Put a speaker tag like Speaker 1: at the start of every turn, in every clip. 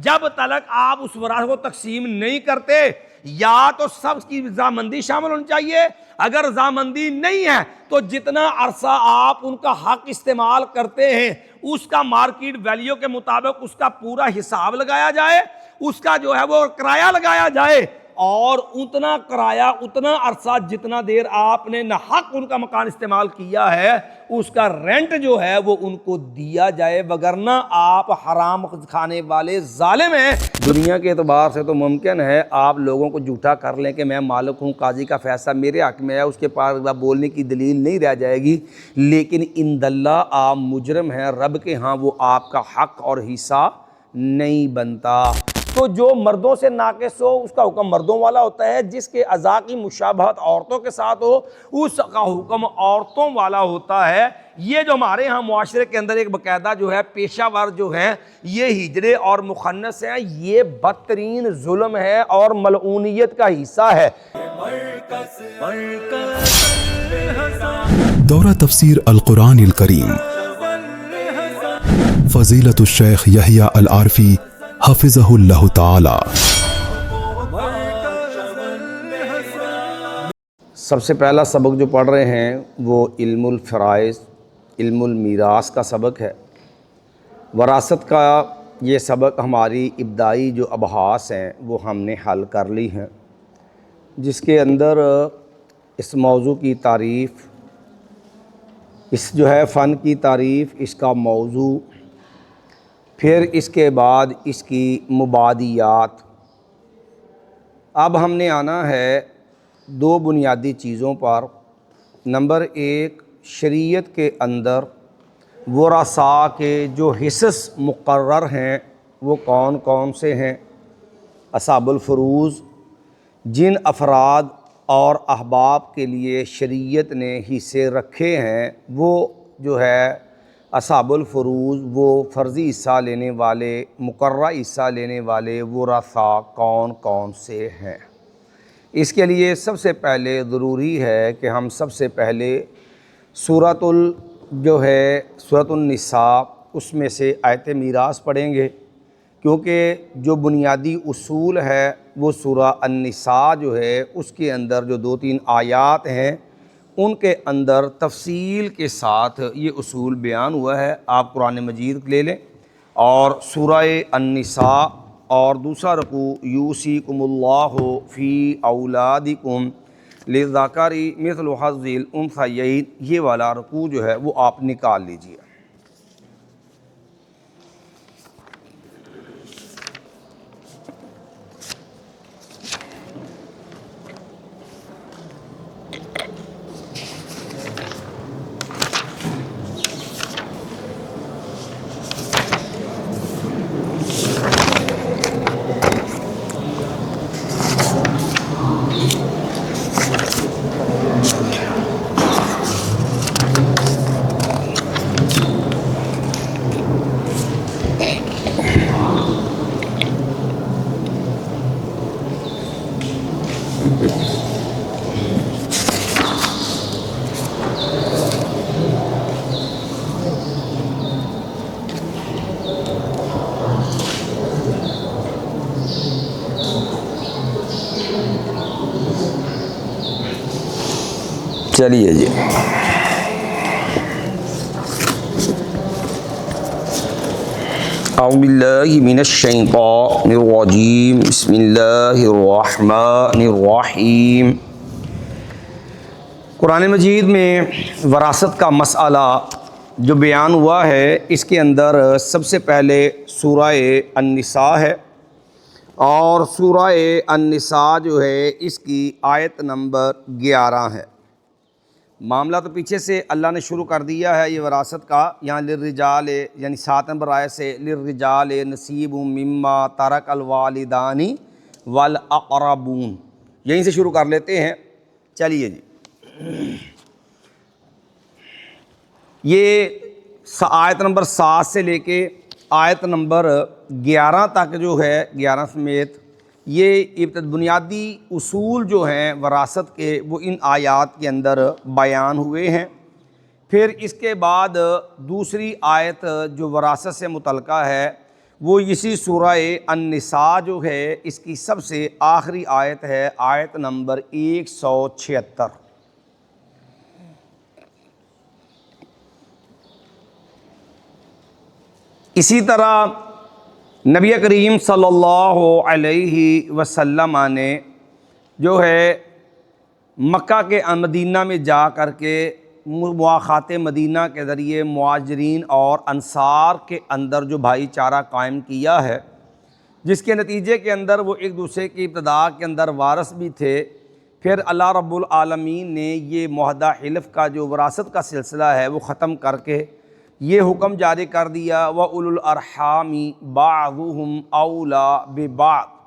Speaker 1: جب تلک آپ اس وراثت کو تقسیم نہیں کرتے، یا تو سب کی رضامندی شامل ہونی چاہیے، اگر رضامندی نہیں ہے تو جتنا عرصہ آپ ان کا حق استعمال کرتے ہیں اس کا مارکیٹ ویلیو کے مطابق اس کا پورا حساب لگایا جائے، اس کا جو ہے وہ کرایہ لگایا جائے، اور اتنا کرایہ اتنا عرصہ جتنا دیر آپ نے ناحق ان کا مکان استعمال کیا ہے اس کا رینٹ جو ہے وہ ان کو دیا جائے، وگرنہ آپ حرام کھانے والے ظالم ہیں۔ دنیا کے اعتبار سے تو ممکن ہے آپ لوگوں کو جھوٹا کر لیں کہ میں مالک ہوں، قاضی کا فیصلہ میرے حق میں ہے، اس کے پاس بولنے کی دلیل نہیں رہ جائے گی، لیکن عند اللہ آپ مجرم ہیں، رب کے ہاں وہ آپ کا حق اور حصہ نہیں بنتا۔ تو جو مردوں سے ناقص ہو اس کا حکم مردوں والا ہوتا ہے، جس کے اعضاء کی مشابہت عورتوں کے ساتھ ہو اس کا حکم عورتوں والا ہوتا ہے۔ یہ جو ہمارے ہاں معاشرے کے اندر ایک باقاعدہ جو ہے پیشہ ور جو ہیں یہ ہجرے اور مخنث ہیں، یہ بدترین ظلم ہے اور ملعونیت کا حصہ ہے۔
Speaker 2: دورہ تفسیر القرآن الکریم فضیلت الشیخ یحییٰ العارفی حفظہ اللہ تعالی۔
Speaker 1: سب سے پہلا سبق جو پڑھ رہے ہیں وہ علم الفرائض، علم المیراث کا سبق ہے۔ وراثت کا یہ سبق ہماری ابتدائی جو ابحاث ہیں وہ ہم نے حل کر لی ہیں، جس کے اندر اس موضوع کی تعریف، اس جو ہے فن کی تعریف، اس کا موضوع، پھر اس کے بعد اس کی مبادیات۔ اب ہم نے آنا ہے دو بنیادی چیزوں پر۔ نمبر ایک، شریعت کے اندر ورثاء کے جو حصص مقرر ہیں وہ کون کون سے ہیں۔ اصحاب الفروض، جن افراد اور احباب کے لیے شریعت نے حصے رکھے ہیں وہ جو ہے اصحاب الفروض، وہ فرضی حصہ لینے والے، مقررہ حصہ لینے والے ورثاء کون کون سے ہیں۔ اس کے لیے سب سے پہلے ضروری ہے کہ ہم سب سے پہلے سورۃ النساء اس میں سے آیت میراث پڑھیں گے، کیونکہ جو بنیادی اصول ہے وہ سورہ النساء جو ہے اس کے اندر جو 2-3 آیات ہیں ان کے اندر تفصیل کے ساتھ یہ اصول بیان ہوا ہے۔ آپ قرآن مجید لے لیں اور سورہ النساء اور دوسرا رکوع یوصیکم اللہ فی اولادکم للذکر مثل حظ الانثیین، یہ والا رکوع جو ہے وہ آپ نکال لیجئے۔ چلیے جی، اعوذ باللہ من الشیطان الرجیم، بسم اللہ الرحمن الرحیم۔ قرآن مجید میں وراثت کا مسئلہ جو بیان ہوا ہے اس کے اندر سب سے پہلے سورہ النساء ہے، اور سورہ النساء جو ہے اس کی آیت نمبر 11 ہے۔ معاملہ تو پیچھے سے اللہ نے شروع کر دیا ہے یہ وراثت کا، یہاں للرجال یعنی 7 نمبر آیت سے للرجال نصیب مما ترک الوالدان والاقربون، یہیں سے شروع کر لیتے ہیں۔ چلیے جی، یہ آیت نمبر 7 سے لے کے آیت نمبر 11 تک جو ہے، 11 سمیت یہ بنیادی اصول جو ہیں وراثت کے وہ ان آیات کے اندر بیان ہوئے ہیں۔ پھر اس کے بعد دوسری آیت جو وراثت سے متعلقہ ہے وہ اسی سورہ النساء جو ہے اس کی سب سے آخری آیت ہے، آیت نمبر 176۔ اسی طرح نبی کریم صلی اللہ علیہ وسلم نے جو ہے مکہ کے مدینہ میں جا کر کے مواخات مدینہ کے ذریعے مہاجرین اور انصار کے اندر جو بھائی چارہ قائم کیا ہے، جس کے نتیجے کے اندر وہ ایک دوسرے کی ابتدا کے اندر وارث بھی تھے۔ پھر اللہ رب العالمین نے یہ معاہدہ حلف کا جو وراثت کا سلسلہ ہے وہ ختم کر کے یہ حکم جاری کر دیا، وَأُولُو الْأَرْحَامِ بَعْضُهُمْ أَوْلَىٰ بِبَعْضٍ،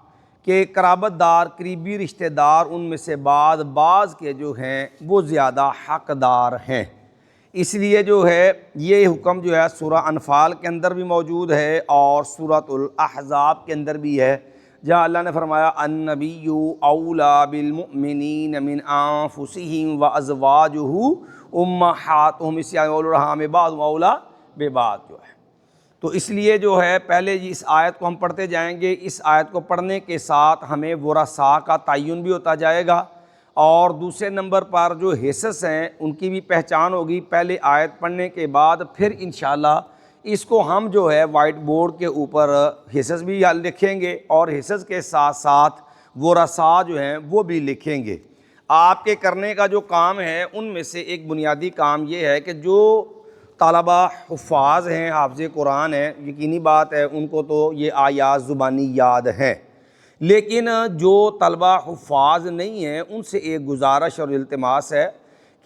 Speaker 1: کہ قرابت دار قریبی رشتہ دار ان میں سے بعض کے جو ہیں وہ زیادہ حقدار ہیں۔ اس لیے جو ہے یہ حکم جو ہے سورہ انفال کے اندر بھی موجود ہے اور سورۃ الاحزاب کے اندر بھی ہے، جہاں اللہ نے فرمایا النبی اولیٰ بالمؤمنین من انفسہم وازواجہ امہاتہم، اس الارحام بعض اولیٰ ببعض جو ہے۔ تو اس لیے جو ہے پہلے اس آیت کو ہم پڑھتے جائیں گے، اس آیت کو پڑھنے کے ساتھ ہمیں ورثاء کا تعین بھی ہوتا جائے گا، اور دوسرے نمبر پر جو حصص ہیں ان کی بھی پہچان ہوگی۔ پہلے آیت پڑھنے کے بعد پھر انشاءاللہ اس کو ہم جو ہے وائٹ بورڈ کے اوپر حصص بھی لکھیں گے اور حصص کے ساتھ ساتھ ورثاء جو ہیں وہ بھی لکھیں گے۔ آپ کے کرنے کا جو کام ہے ان میں سے ایک بنیادی کام یہ ہے کہ جو طلبہ حفاظ ہیں، حافظ قرآن ہیں، یقینی بات ہے ان کو تو یہ آیات زبانی یاد ہیں، لیکن جو طلبہ حفاظ نہیں ہیں ان سے ایک گزارش اور التماس ہے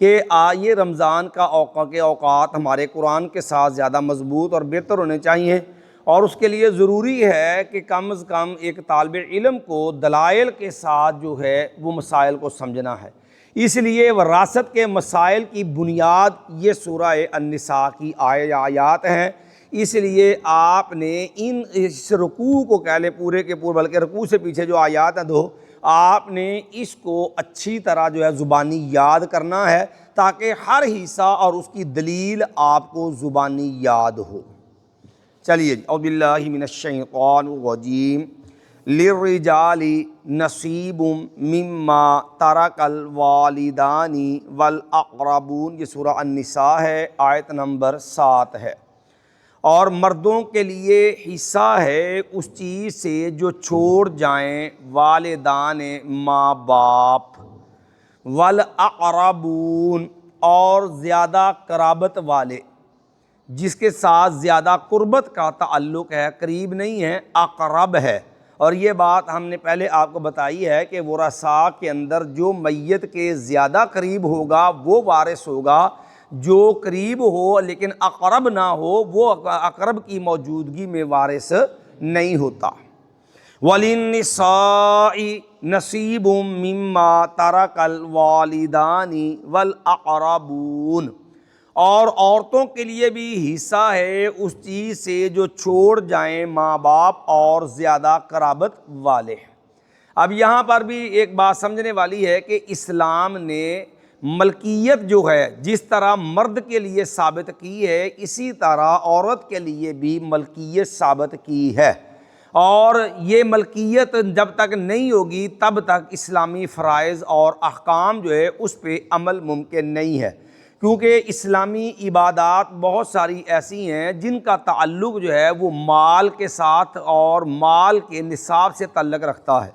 Speaker 1: کہ یہ رمضان کا اوقات ہمارے قرآن کے ساتھ زیادہ مضبوط اور بہتر ہونے چاہیے، اور اس کے لیے ضروری ہے کہ کم از کم ایک طالب علم کو دلائل کے ساتھ جو ہے وہ مسائل کو سمجھنا ہے۔ اس لیے وراثت کے مسائل کی بنیاد یہ سورہ النساء کی آیات ہیں۔ اس لیے آپ نے اس رکوع کو کہہ لیں پورے کے پورے، بلکہ رکوع سے پیچھے جو آیات ہیں دو، آپ نے اس کو اچھی طرح جو ہے زبانی یاد کرنا ہے تاکہ ہر حصہ اور اس کی دلیل آپ کو زبانی یاد ہو۔ چلیے اعوذ باللہ من الشیطان الرجیم، للرجال نصیب مما ترک الوالدان والاقربون، یہ سورہ النساء ہے، آیت نمبر 7 ہے۔ اور مردوں کے لیے حصہ ہے اس چیز سے جو چھوڑ جائیں والدان ماں باپ، والاقربون اور زیادہ قرابت والے، جس کے ساتھ زیادہ قربت کا تعلق ہے، قریب نہیں ہے، اقرب ہے۔ اور یہ بات ہم نے پہلے آپ کو بتائی ہے کہ ورثاء کے اندر جو میت کے زیادہ قریب ہوگا وہ وارث ہوگا، جو قریب ہو لیکن اقرب نہ ہو وہ اقرب کی موجودگی میں وارث نہیں ہوتا۔ وَلِلنِّسَاءِ نَصِيبٌ مِّمَّا تَرَكَ الْوَالِدَانِ وَالْأَقْرَبُونَ، اور عورتوں کے لیے بھی حصہ ہے اس چیز سے جو چھوڑ جائیں ماں باپ اور زیادہ قرابت والے۔ اب یہاں پر بھی ایک بات سمجھنے والی ہے کہ اسلام نے ملکیت جو ہے جس طرح مرد کے لیے ثابت کی ہے، اسی طرح عورت کے لیے بھی ملکیت ثابت کی ہے، اور یہ ملکیت جب تک نہیں ہوگی تب تک اسلامی فرائض اور احکام جو ہے اس پہ عمل ممکن نہیں ہے، کیونکہ اسلامی عبادات بہت ساری ایسی ہیں جن کا تعلق جو ہے وہ مال کے ساتھ اور مال کے نصاب سے تعلق رکھتا ہے۔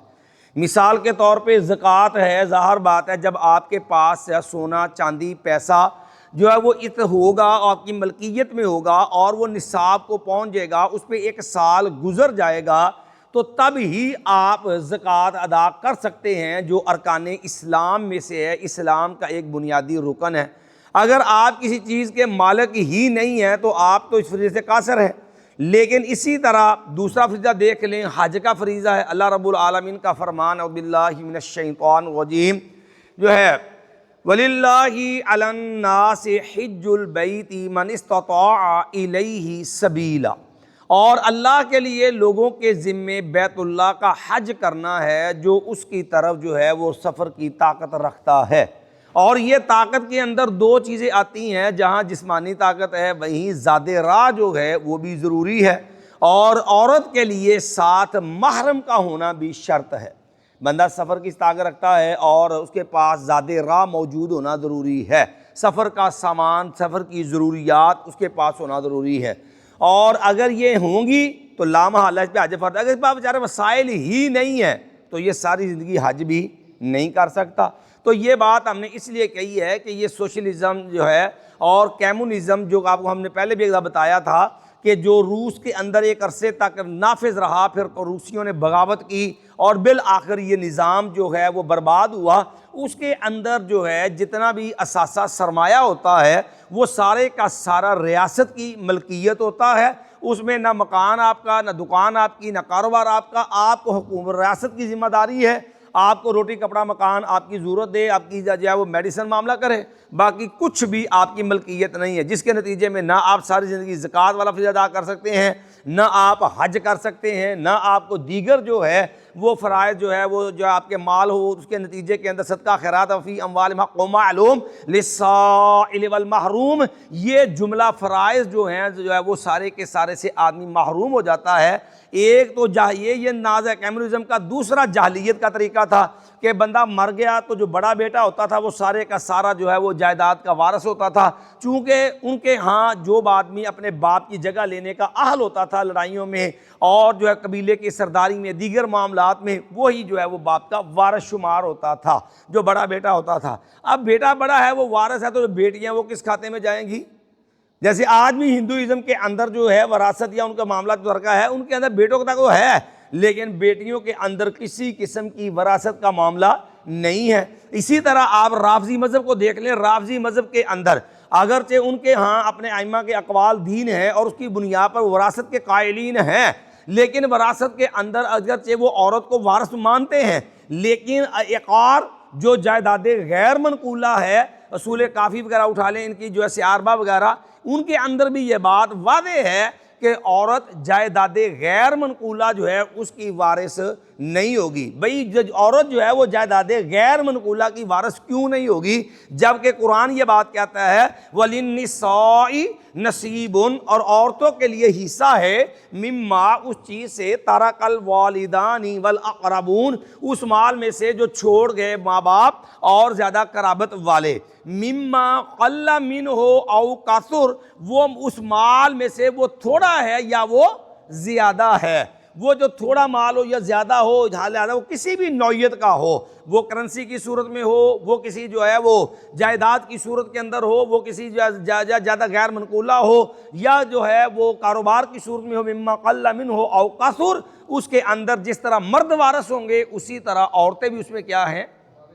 Speaker 1: مثال کے طور پہ زکوٰۃ ہے، ظاہر بات ہے جب آپ کے پاس سونا چاندی پیسہ جو ہے وہ ہوگا آپ کی ملکیت میں ہوگا اور وہ نصاب کو پہنچ جائے گا، اس پہ ایک سال گزر جائے گا تو تب ہی آپ زکوٰۃ ادا کر سکتے ہیں، جو ارکان اسلام میں سے ہے، اسلام کا ایک بنیادی رکن ہے۔ اگر آپ کسی چیز کے مالک ہی نہیں ہیں تو آپ تو اس فریضے سے قاصر ہیں۔ لیکن اسی طرح دوسرا فریضہ دیکھ لیں، حج کا فریضہ ہے، اللہ رب العالمین کا فرمان اعوذ باللہ من الشیطان الرجیم جو ہے وَلِلَّهِ عَلَى النَّاسِ حِجُّ الْبَيْتِ مَنِ اسْتَطَاعَ إِلَيْهِ سَبِيلًا، اور اللہ کے لیے لوگوں کے ذمے بیت اللہ کا حج کرنا ہے جو اس کی طرف جو ہے وہ سفر کی طاقت رکھتا ہے۔ اور یہ طاقت کے اندر دو چیزیں آتی ہیں، جہاں جسمانی طاقت ہے وہیں زاد راہ جو ہے وہ بھی ضروری ہے، اور عورت کے لیے ساتھ محرم کا ہونا بھی شرط ہے۔ بندہ سفر کی طاقت رکھتا ہے اور اس کے پاس زاد راہ موجود ہونا ضروری ہے، سفر کا سامان، سفر کی ضروریات اس کے پاس ہونا ضروری ہے، اور اگر یہ ہوں گی تو لامحالہ اس پہ حج فرض ہے۔ اگر اس پاس بیچارے وسائل ہی نہیں ہیں تو یہ ساری زندگی حج بھی نہیں کر سکتا۔ تو یہ بات ہم نے اس لیے کہی ہے کہ یہ سوشلزم جو ہے اور کمیونزم، جو آپ کو ہم نے پہلے بھی ایک دفعہ بتایا تھا کہ جو روس کے اندر ایک عرصے تک نافذ رہا، پھر روسیوں نے بغاوت کی اور بالآخر یہ نظام جو ہے وہ برباد ہوا۔ اس کے اندر جو ہے جتنا بھی اثاثہ سرمایہ ہوتا ہے وہ سارے کا سارا ریاست کی ملکیت ہوتا ہے، اس میں نہ مکان آپ کا، نہ دکان آپ کی، نہ کاروبار آپ کا، آپ کو حکومت ریاست کی ذمہ داری ہے، آپ کو روٹی کپڑا مکان آپ کی ضرورت دے، آپ کی جو ہے وہ میڈیسن معاملہ کرے، باقی کچھ بھی آپ کی ملکیت نہیں ہے، جس کے نتیجے میں نہ آپ ساری زندگی زکوٰۃ والا فرض ادا کر سکتے ہیں، نہ آپ حج کر سکتے ہیں، نہ آپ کو دیگر جو ہے وہ فرائض جو ہے وہ جو آپ کے مال ہو اس کے نتیجے کے اندر صدقہ خیرات فی اموالہم حق معلوم للسائل والمحروم، یہ جملہ فرائض جو ہیں جو ہے وہ سارے کے سارے سے آدمی محروم ہو جاتا ہے۔ ایک تو یہ ناز ہے کمیونزم کا، دوسرا جاہلیت کا طریقہ تھا کہ بندہ مر گیا تو جو بڑا بیٹا ہوتا تھا وہ سارے کا سارا جو ہے وہ جائیداد کا وارث ہوتا تھا، چونکہ ان کے ہاں جو آدمی اپنے باپ کی جگہ لینے کا اہل ہوتا تھا لڑائیوں میں اور جو ہے قبیلے کی سرداری میں دیگر معاملات میں، وہی جو ہے وہ باپ کا وارث شمار ہوتا تھا، جو بڑا بیٹا ہوتا تھا۔ اب بیٹا بڑا ہے وہ وارث ہے تو جو بیٹیاں وہ کس کھاتے میں جائیں گی؟ جیسے آج بھی ہندوازم کے اندر جو ہے وراثت یا ان کا معاملہ جو رکھا ہے ان کے اندر بیٹوں تک وہ ہے، لیکن بیٹیوں کے اندر کسی قسم کی وراثت کا معاملہ نہیں ہے۔ اسی طرح آپ رافضی مذہب کو دیکھ لیں، رافضی مذہب کے اندر اگرچہ ان کے ہاں اپنے ائمہ کے اقوال دین ہے اور اس کی بنیاد پر وراثت کے قائلین ہیں، لیکن وراثت کے اندر اگرچہ وہ عورت کو وارث مانتے ہیں، لیکن عقار جو جائیداد غیر منقولہ ہے، اصول کافی وغیرہ اٹھا لیں، ان کی جو ہے سیاربا وغیرہ، ان کے اندر بھی یہ بات واضح ہے کہ عورت جائیداد غیر منقولہ جو ہے اس کی وارث نہیں ہوگی۔ بھئی عورت جو ہے وہ جائیداد غیر منقولہ کی وارث کیوں نہیں ہوگی، جبکہ قرآن یہ بات کہتا ہے وَلِلنِّسَاءِ نَصِیبٌ، اور عورتوں کے لیے حصہ ہے مما، اس چیز سے تَرَکَ الْوَالِدَانِ وَالْأَقْرَبُونَ، اس مال میں سے جو چھوڑ گئے ماں باپ اور زیادہ قرابت والے، مما قل منہ او کثر، وہ اس مال میں سے وہ تھوڑا ہے یا وہ زیادہ ہے، وہ جو تھوڑا مال ہو یا زیادہ ہو، وہ کسی بھی نوعیت کا ہو، وہ کرنسی کی صورت میں ہو، وہ کسی جو ہے وہ جائیداد کی صورت کے اندر ہو، وہ کسی زیادہ غیر منقولہ ہو، یا جو ہے وہ کاروبار کی صورت میں ہو، مما قل منہ او کثر، اس کے اندر جس طرح مرد وارث ہوں گے اسی طرح عورتیں بھی اس میں کیا ہیں؟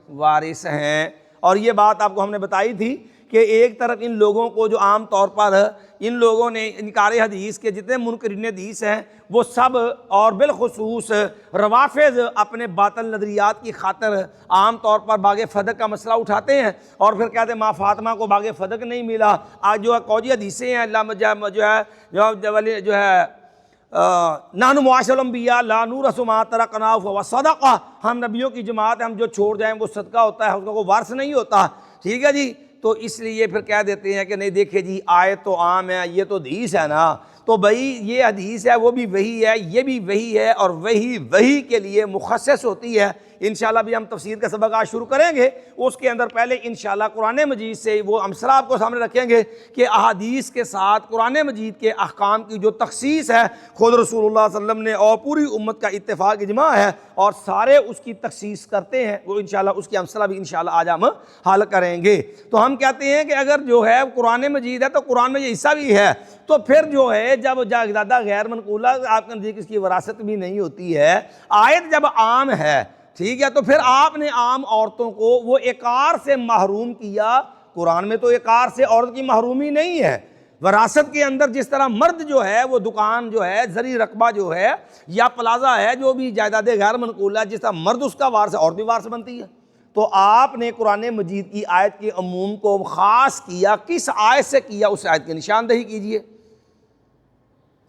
Speaker 1: وارث ہیں۔ اور یہ بات آپ کو ہم نے بتائی تھی کہ ایک طرف ان لوگوں کو جو عام طور پر ان لوگوں نے انکار حدیث کے جتنے منکرین حدیث ہیں وہ سب، اور بالخصوص روافض، اپنے باطل نظریات کی خاطر عام طور پر باغ فدق کا مسئلہ اٹھاتے ہیں اور پھر کہتے ہیں ماں فاطمہ کو باغ فدق نہیں ملا۔ آج جو کوجی حدیثیں ہیں جو ہے نحن معاشر الانبیاء لا نورث ما ترکنا فهو صدقہ، ہم نبیوں کی جماعت، ہم جو چھوڑ جائیں وہ صدقہ ہوتا ہے، ہم کو وارث نہیں ہوتا، ٹھیک ہے جی۔ تو اس لیے پھر کہہ دیتے ہیں کہ نہیں دیکھیں جی آیت تو عام ہے، یہ تو حدیث ہے نا، تو بھائی یہ حدیث ہے، وہ بھی وہی ہے، یہ بھی وہی ہے، اور وہی کے لیے مخصص ہوتی ہے۔ انشاءاللہ بھی ہم تفسیر کا سبق آج شروع کریں گے، اس کے اندر پہلے انشاءاللہ قرآن مجید سے وہ امثلہ آپ کو سامنے رکھیں گے کہ احادیث کے ساتھ قرآن مجید کے احکام کی جو تخصیص ہے خود رسول اللہ صلی اللہ علیہ وسلم نے اور پوری امت کا اتفاق اجماع ہے، اور سارے اس کی تخصیص کرتے ہیں، وہ انشاءاللہ اس کی امثلہ بھی انشاءاللہ آج ہم حل کریں گے۔ تو ہم کہتے ہیں کہ اگر جو ہے قرآن مجید ہے تو قرآن میں یہ حصہ بھی ہے، تو پھر جو ہے جب جائیداد غیر منقولہ آپ کے نزدیک اس کی وراثت بھی نہیں ہوتی ہے، آیت جب عام ہے، ٹھیک ہے، تو پھر آپ نے عام عورتوں کو وہ عقار سے محروم کیا۔ قرآن میں تو عقار سے عورت کی محرومی نہیں ہے، وراثت کے اندر جس طرح مرد جو ہے وہ دکان جو ہے، زرعی رقبہ جو ہے یا پلازہ ہے، جو بھی جائیداد غیر منقولہ، جس طرح مرد اس کا وارث ہے، عورت بھی وارث بنتی ہے۔ تو آپ نے قرآن مجید کی آیت کے عموم کو خاص کیا، کس آیت سے کیا، اس آیت کی نشاندہی کیجئے۔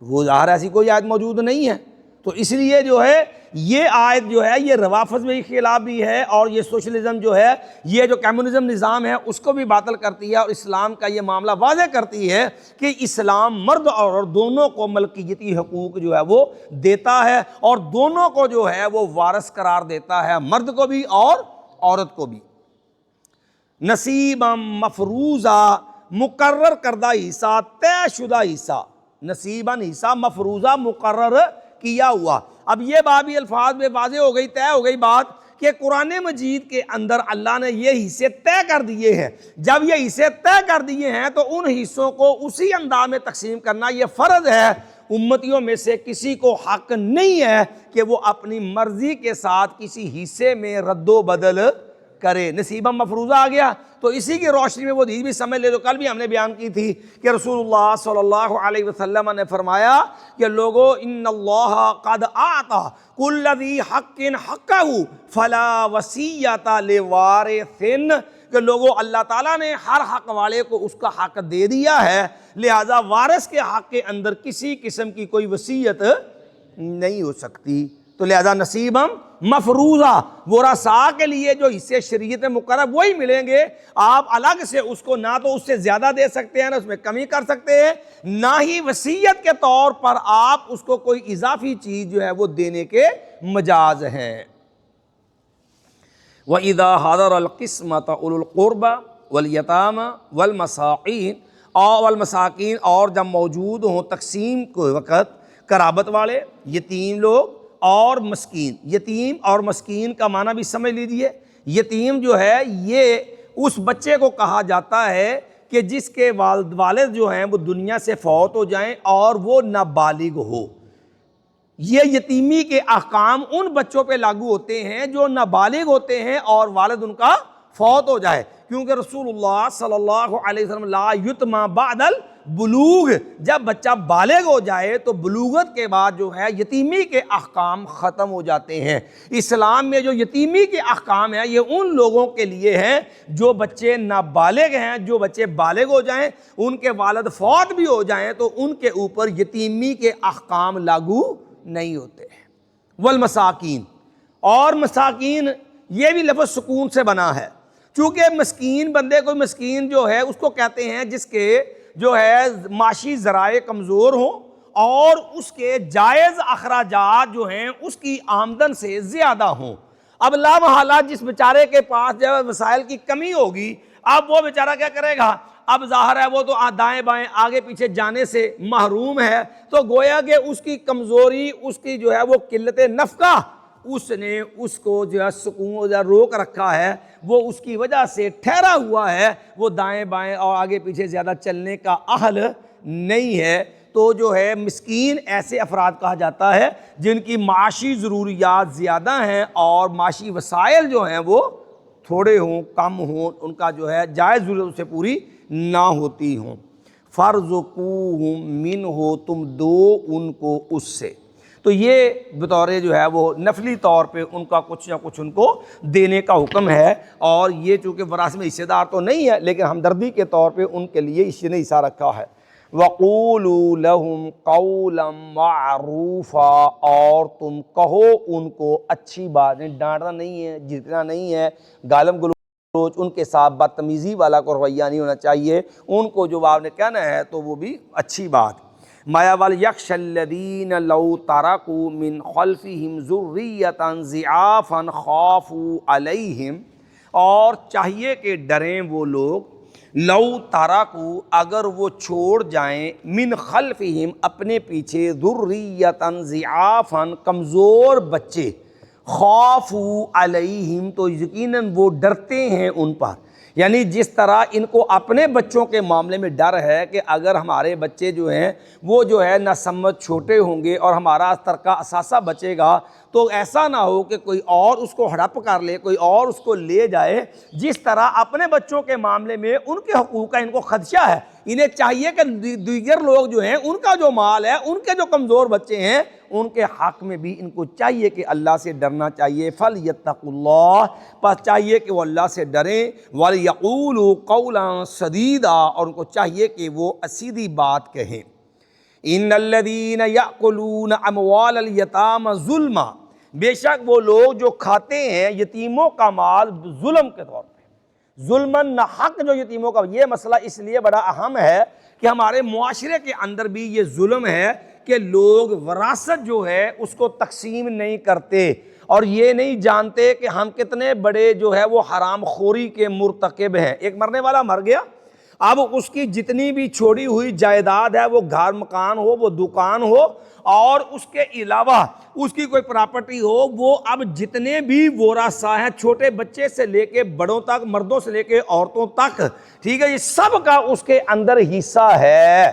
Speaker 1: وہ ظاہر ایسی کوئی آیت موجود نہیں ہے، تو اس لیے جو ہے یہ آیت جو ہے یہ روافض میں خلاف بھی ہے، اور یہ سوشلزم جو ہے، یہ جو کمیونزم نظام ہے اس کو بھی باطل کرتی ہے، اور اسلام کا یہ معاملہ واضح کرتی ہے کہ اسلام مرد اور عورت دونوں کو ملکیتی حقوق جو ہے وہ دیتا ہے، اور دونوں کو جو ہے وہ وارث قرار دیتا ہے، مرد کو بھی اور عورت کو بھی۔ نصیبا مفروضہ، مقرر کردہ حصہ، طے شدہ حصہ، نصیباً حصہ، مفروضہ مقرر کیا ہوا۔ اب یہ بابی الفاظ میں واضح ہو گئی، طے ہو گئی بات کہ قرآن مجید کے اندر اللہ نے یہ حصے طے کر دیے ہیں۔ جب یہ حصے طے کر دیے ہیں تو ان حصوں کو اسی انداز میں تقسیم کرنا یہ فرض ہے۔ امتیوں میں سے کسی کو حق نہیں ہے کہ وہ اپنی مرضی کے ساتھ کسی حصے میں رد و بدل کرے۔ نصیبہ مفروضہ آ گیا تو اسی کی روشنی میں وہ حدیث بھی سمجھ لے جو کل بھی ہم نے بیان کی تھی کہ رسول اللہ صلی اللہ علیہ وسلم نے فرمایا کہ لوگو ان اللہ قد اعطى کل ذی حق حقہ فلا وصیۃ لوارث، کہ لوگو اللہ تعالیٰ نے ہر حق والے کو اس کا حق دے دیا ہے، لہذا وارث کے حق کے اندر کسی قسم کی کوئی وصیت نہیں ہو سکتی۔ تو لہذا نصیبا مفروضہ، ورثاء کے لیے جو حصے شریعت میں مقرر وہی ملیں گے، آپ الگ سے اس کو نہ تو اس سے زیادہ دے سکتے ہیں، نہ اس میں کمی کر سکتے ہیں، نہ ہی وصیت کے طور پر آپ اس کو کوئی اضافی چیز جو ہے وہ دینے کے مجاز ہیں۔ وَإِذَا حَضَرَ الْقِسْمَةَ أُولُو الْقُرْبَى وَالْيَتَامَى وَالْمَسَاكِينَ، اور جب موجود ہوں تقسیم کے وقت قرابت والے، یتیم لوگ اور مسکین۔ یتیم اور مسکین کا معنی بھی سمجھ لیجئے۔ یتیم جو ہے یہ اس بچے کو کہا جاتا ہے کہ جس کے والد جو ہیں وہ دنیا سے فوت ہو جائیں اور وہ نابالغ ہو۔ یہ یتیمی کے احکام ان بچوں پہ لاگو ہوتے ہیں جو نابالغ ہوتے ہیں اور والد ان کا فوت ہو جائے، کیونکہ رسول اللہ صلی اللہ علیہ وسلم لا یتما بعد البلوغ، جب بچہ بالغ ہو جائے تو بلوغت کے بعد جو ہے یتیمی کے احکام ختم ہو جاتے ہیں۔ اسلام میں جو یتیمی کے احکام ہیں یہ ان لوگوں کے لیے ہیں جو بچے نابالغ ہیں، جو بچے بالغ ہو جائیں، ان کے والد فوت بھی ہو جائیں تو ان کے اوپر یتیمی کے احکام لاگو نہیں ہوتے۔ والمساکین، اور مساکین یہ بھی لفظ سکون سے بنا ہے، چونکہ مسکین بندے کو، مسکین جو ہے اس کو کہتے ہیں جس کے جو ہے معاشی ذرائع کمزور ہوں اور اس کے جائز اخراجات جو ہیں اس کی آمدن سے زیادہ ہوں۔ اب لا محالہ جس بیچارے کے پاس جو وسائل کی کمی ہوگی، اب وہ بیچارہ کیا کرے گا؟ اب ظاہر ہے وہ تو دائیں بائیں آگے پیچھے جانے سے محروم ہے، تو گویا کہ اس کی کمزوری، اس کی جو ہے وہ قلت نفقہ، اس نے اس کو جو ہے سکون روک رکھا ہے، وہ اس کی وجہ سے ٹھہرا ہوا ہے، وہ دائیں بائیں اور آگے پیچھے زیادہ چلنے کا اہل نہیں ہے۔ تو جو ہے مسکین ایسے افراد کہا جاتا ہے جن کی معاشی ضروریات زیادہ ہیں اور معاشی وسائل جو ہیں وہ تھوڑے ہوں، کم ہوں، ان کا جو ہے جائز ضرورت سے پوری نہ ہوتی ہوں۔ فَارْزُقُوهُم مِّنْهُ، تم دو ان کو اس سے۔ تو یہ بطور جو ہے وہ نفلی طور پہ ان کا کچھ نہ کچھ ان کو دینے کا حکم ہے، اور یہ چونکہ وراثت میں حصے دار تو نہیں ہے لیکن ہمدردی کے طور پہ ان کے لیے اس نے حصہ رکھا ہے۔ وَقُولُوا لَهُمْ قَوْلًا مَّعْرُوفًا، اور تم کہو ان کو اچھی بات، ڈانٹنا نہیں ہے، جھڑکنا نہیں ہے، گالم گلوچ ان کے ساتھ بدتمیزی والا کو رویہ نہیں ہونا چاہیے، ان کو جو آپ نے کہنا ہے تو وہ بھی اچھی بات۔ مایا وَلْيَخْشَ الَّذِينَ لَوْ تَرَكُوا مِنْ خَلْفِهِمْ ذُرِّيَّةً ضِعَافًا خَافُوا عَلَيْهِمْ، اور چاہیے کہ ڈریں وہ لوگ، لو تَرَكُوا، اگر وہ چھوڑ جائیں، من خلفہم اپنے پیچھے، ذُرِّيَّةً ضِعَافًا کمزور بچے، خَافُوا عَلَيْهِمْ تو یقیناً وہ ڈرتے ہیں ان پر، یعنی جس طرح ان کو اپنے بچوں کے معاملے میں ڈر ہے کہ اگر ہمارے بچے جو ہیں وہ جو ہے نہ سمجھ چھوٹے ہوں گے اور ہمارا ترکہ اثاثہ بچے گا تو ایسا نہ ہو کہ کوئی اور اس کو ہڑپ کر لے، کوئی اور اس کو لے جائے، جس طرح اپنے بچوں کے معاملے میں ان کے حقوق کا ان کو خدشہ ہے، انہیں چاہیے کہ دیگر لوگ جو ہیں ان کا جو مال ہے، ان کے جو کمزور بچے ہیں، ان کے حق میں بھی ان کو چاہیے کہ اللہ سے ڈرنا چاہیے۔ فَلْيَتَّقُوا اللَّهَ، پس چاہیے کہ وہ اللہ سے ڈریں، وَلْيَقُولُوا قَوْلًا سَدِيدًا، اور ان کو چاہیے کہ وہ سیدھی بات کہیں۔ إِنَّ الَّذِينَ يَأْكُلُونَ أَمْوَالَ الْيَتَامَى ظُلْمًا، بے شک وہ لوگ جو کھاتے ہیں یتیموں کا مال ظلم کے طور پہ، ظلمن نہ حق جو یتیموں کا، یہ مسئلہ اس لیے بڑا اہم ہے کہ ہمارے معاشرے کے اندر بھی یہ ظلم ہے کہ لوگ وراثت جو ہے اس کو تقسیم نہیں کرتے اور یہ نہیں جانتے کہ ہم کتنے بڑے جو ہے وہ حرام خوری کے مرتکب ہیں۔ ایک مرنے والا مر گیا، اب اس کی جتنی بھی چھوڑی ہوئی جائیداد ہے، وہ گھر مکان ہو، وہ دکان ہو، اور اس کے علاوہ اس کی کوئی پراپرٹی ہو، وہ اب جتنے بھی ورثاء ہیں، چھوٹے بچے سے لے کے بڑوں تک، مردوں سے لے کے عورتوں تک، ٹھیک ہے، یہ سب کا اس کے اندر حصہ ہے۔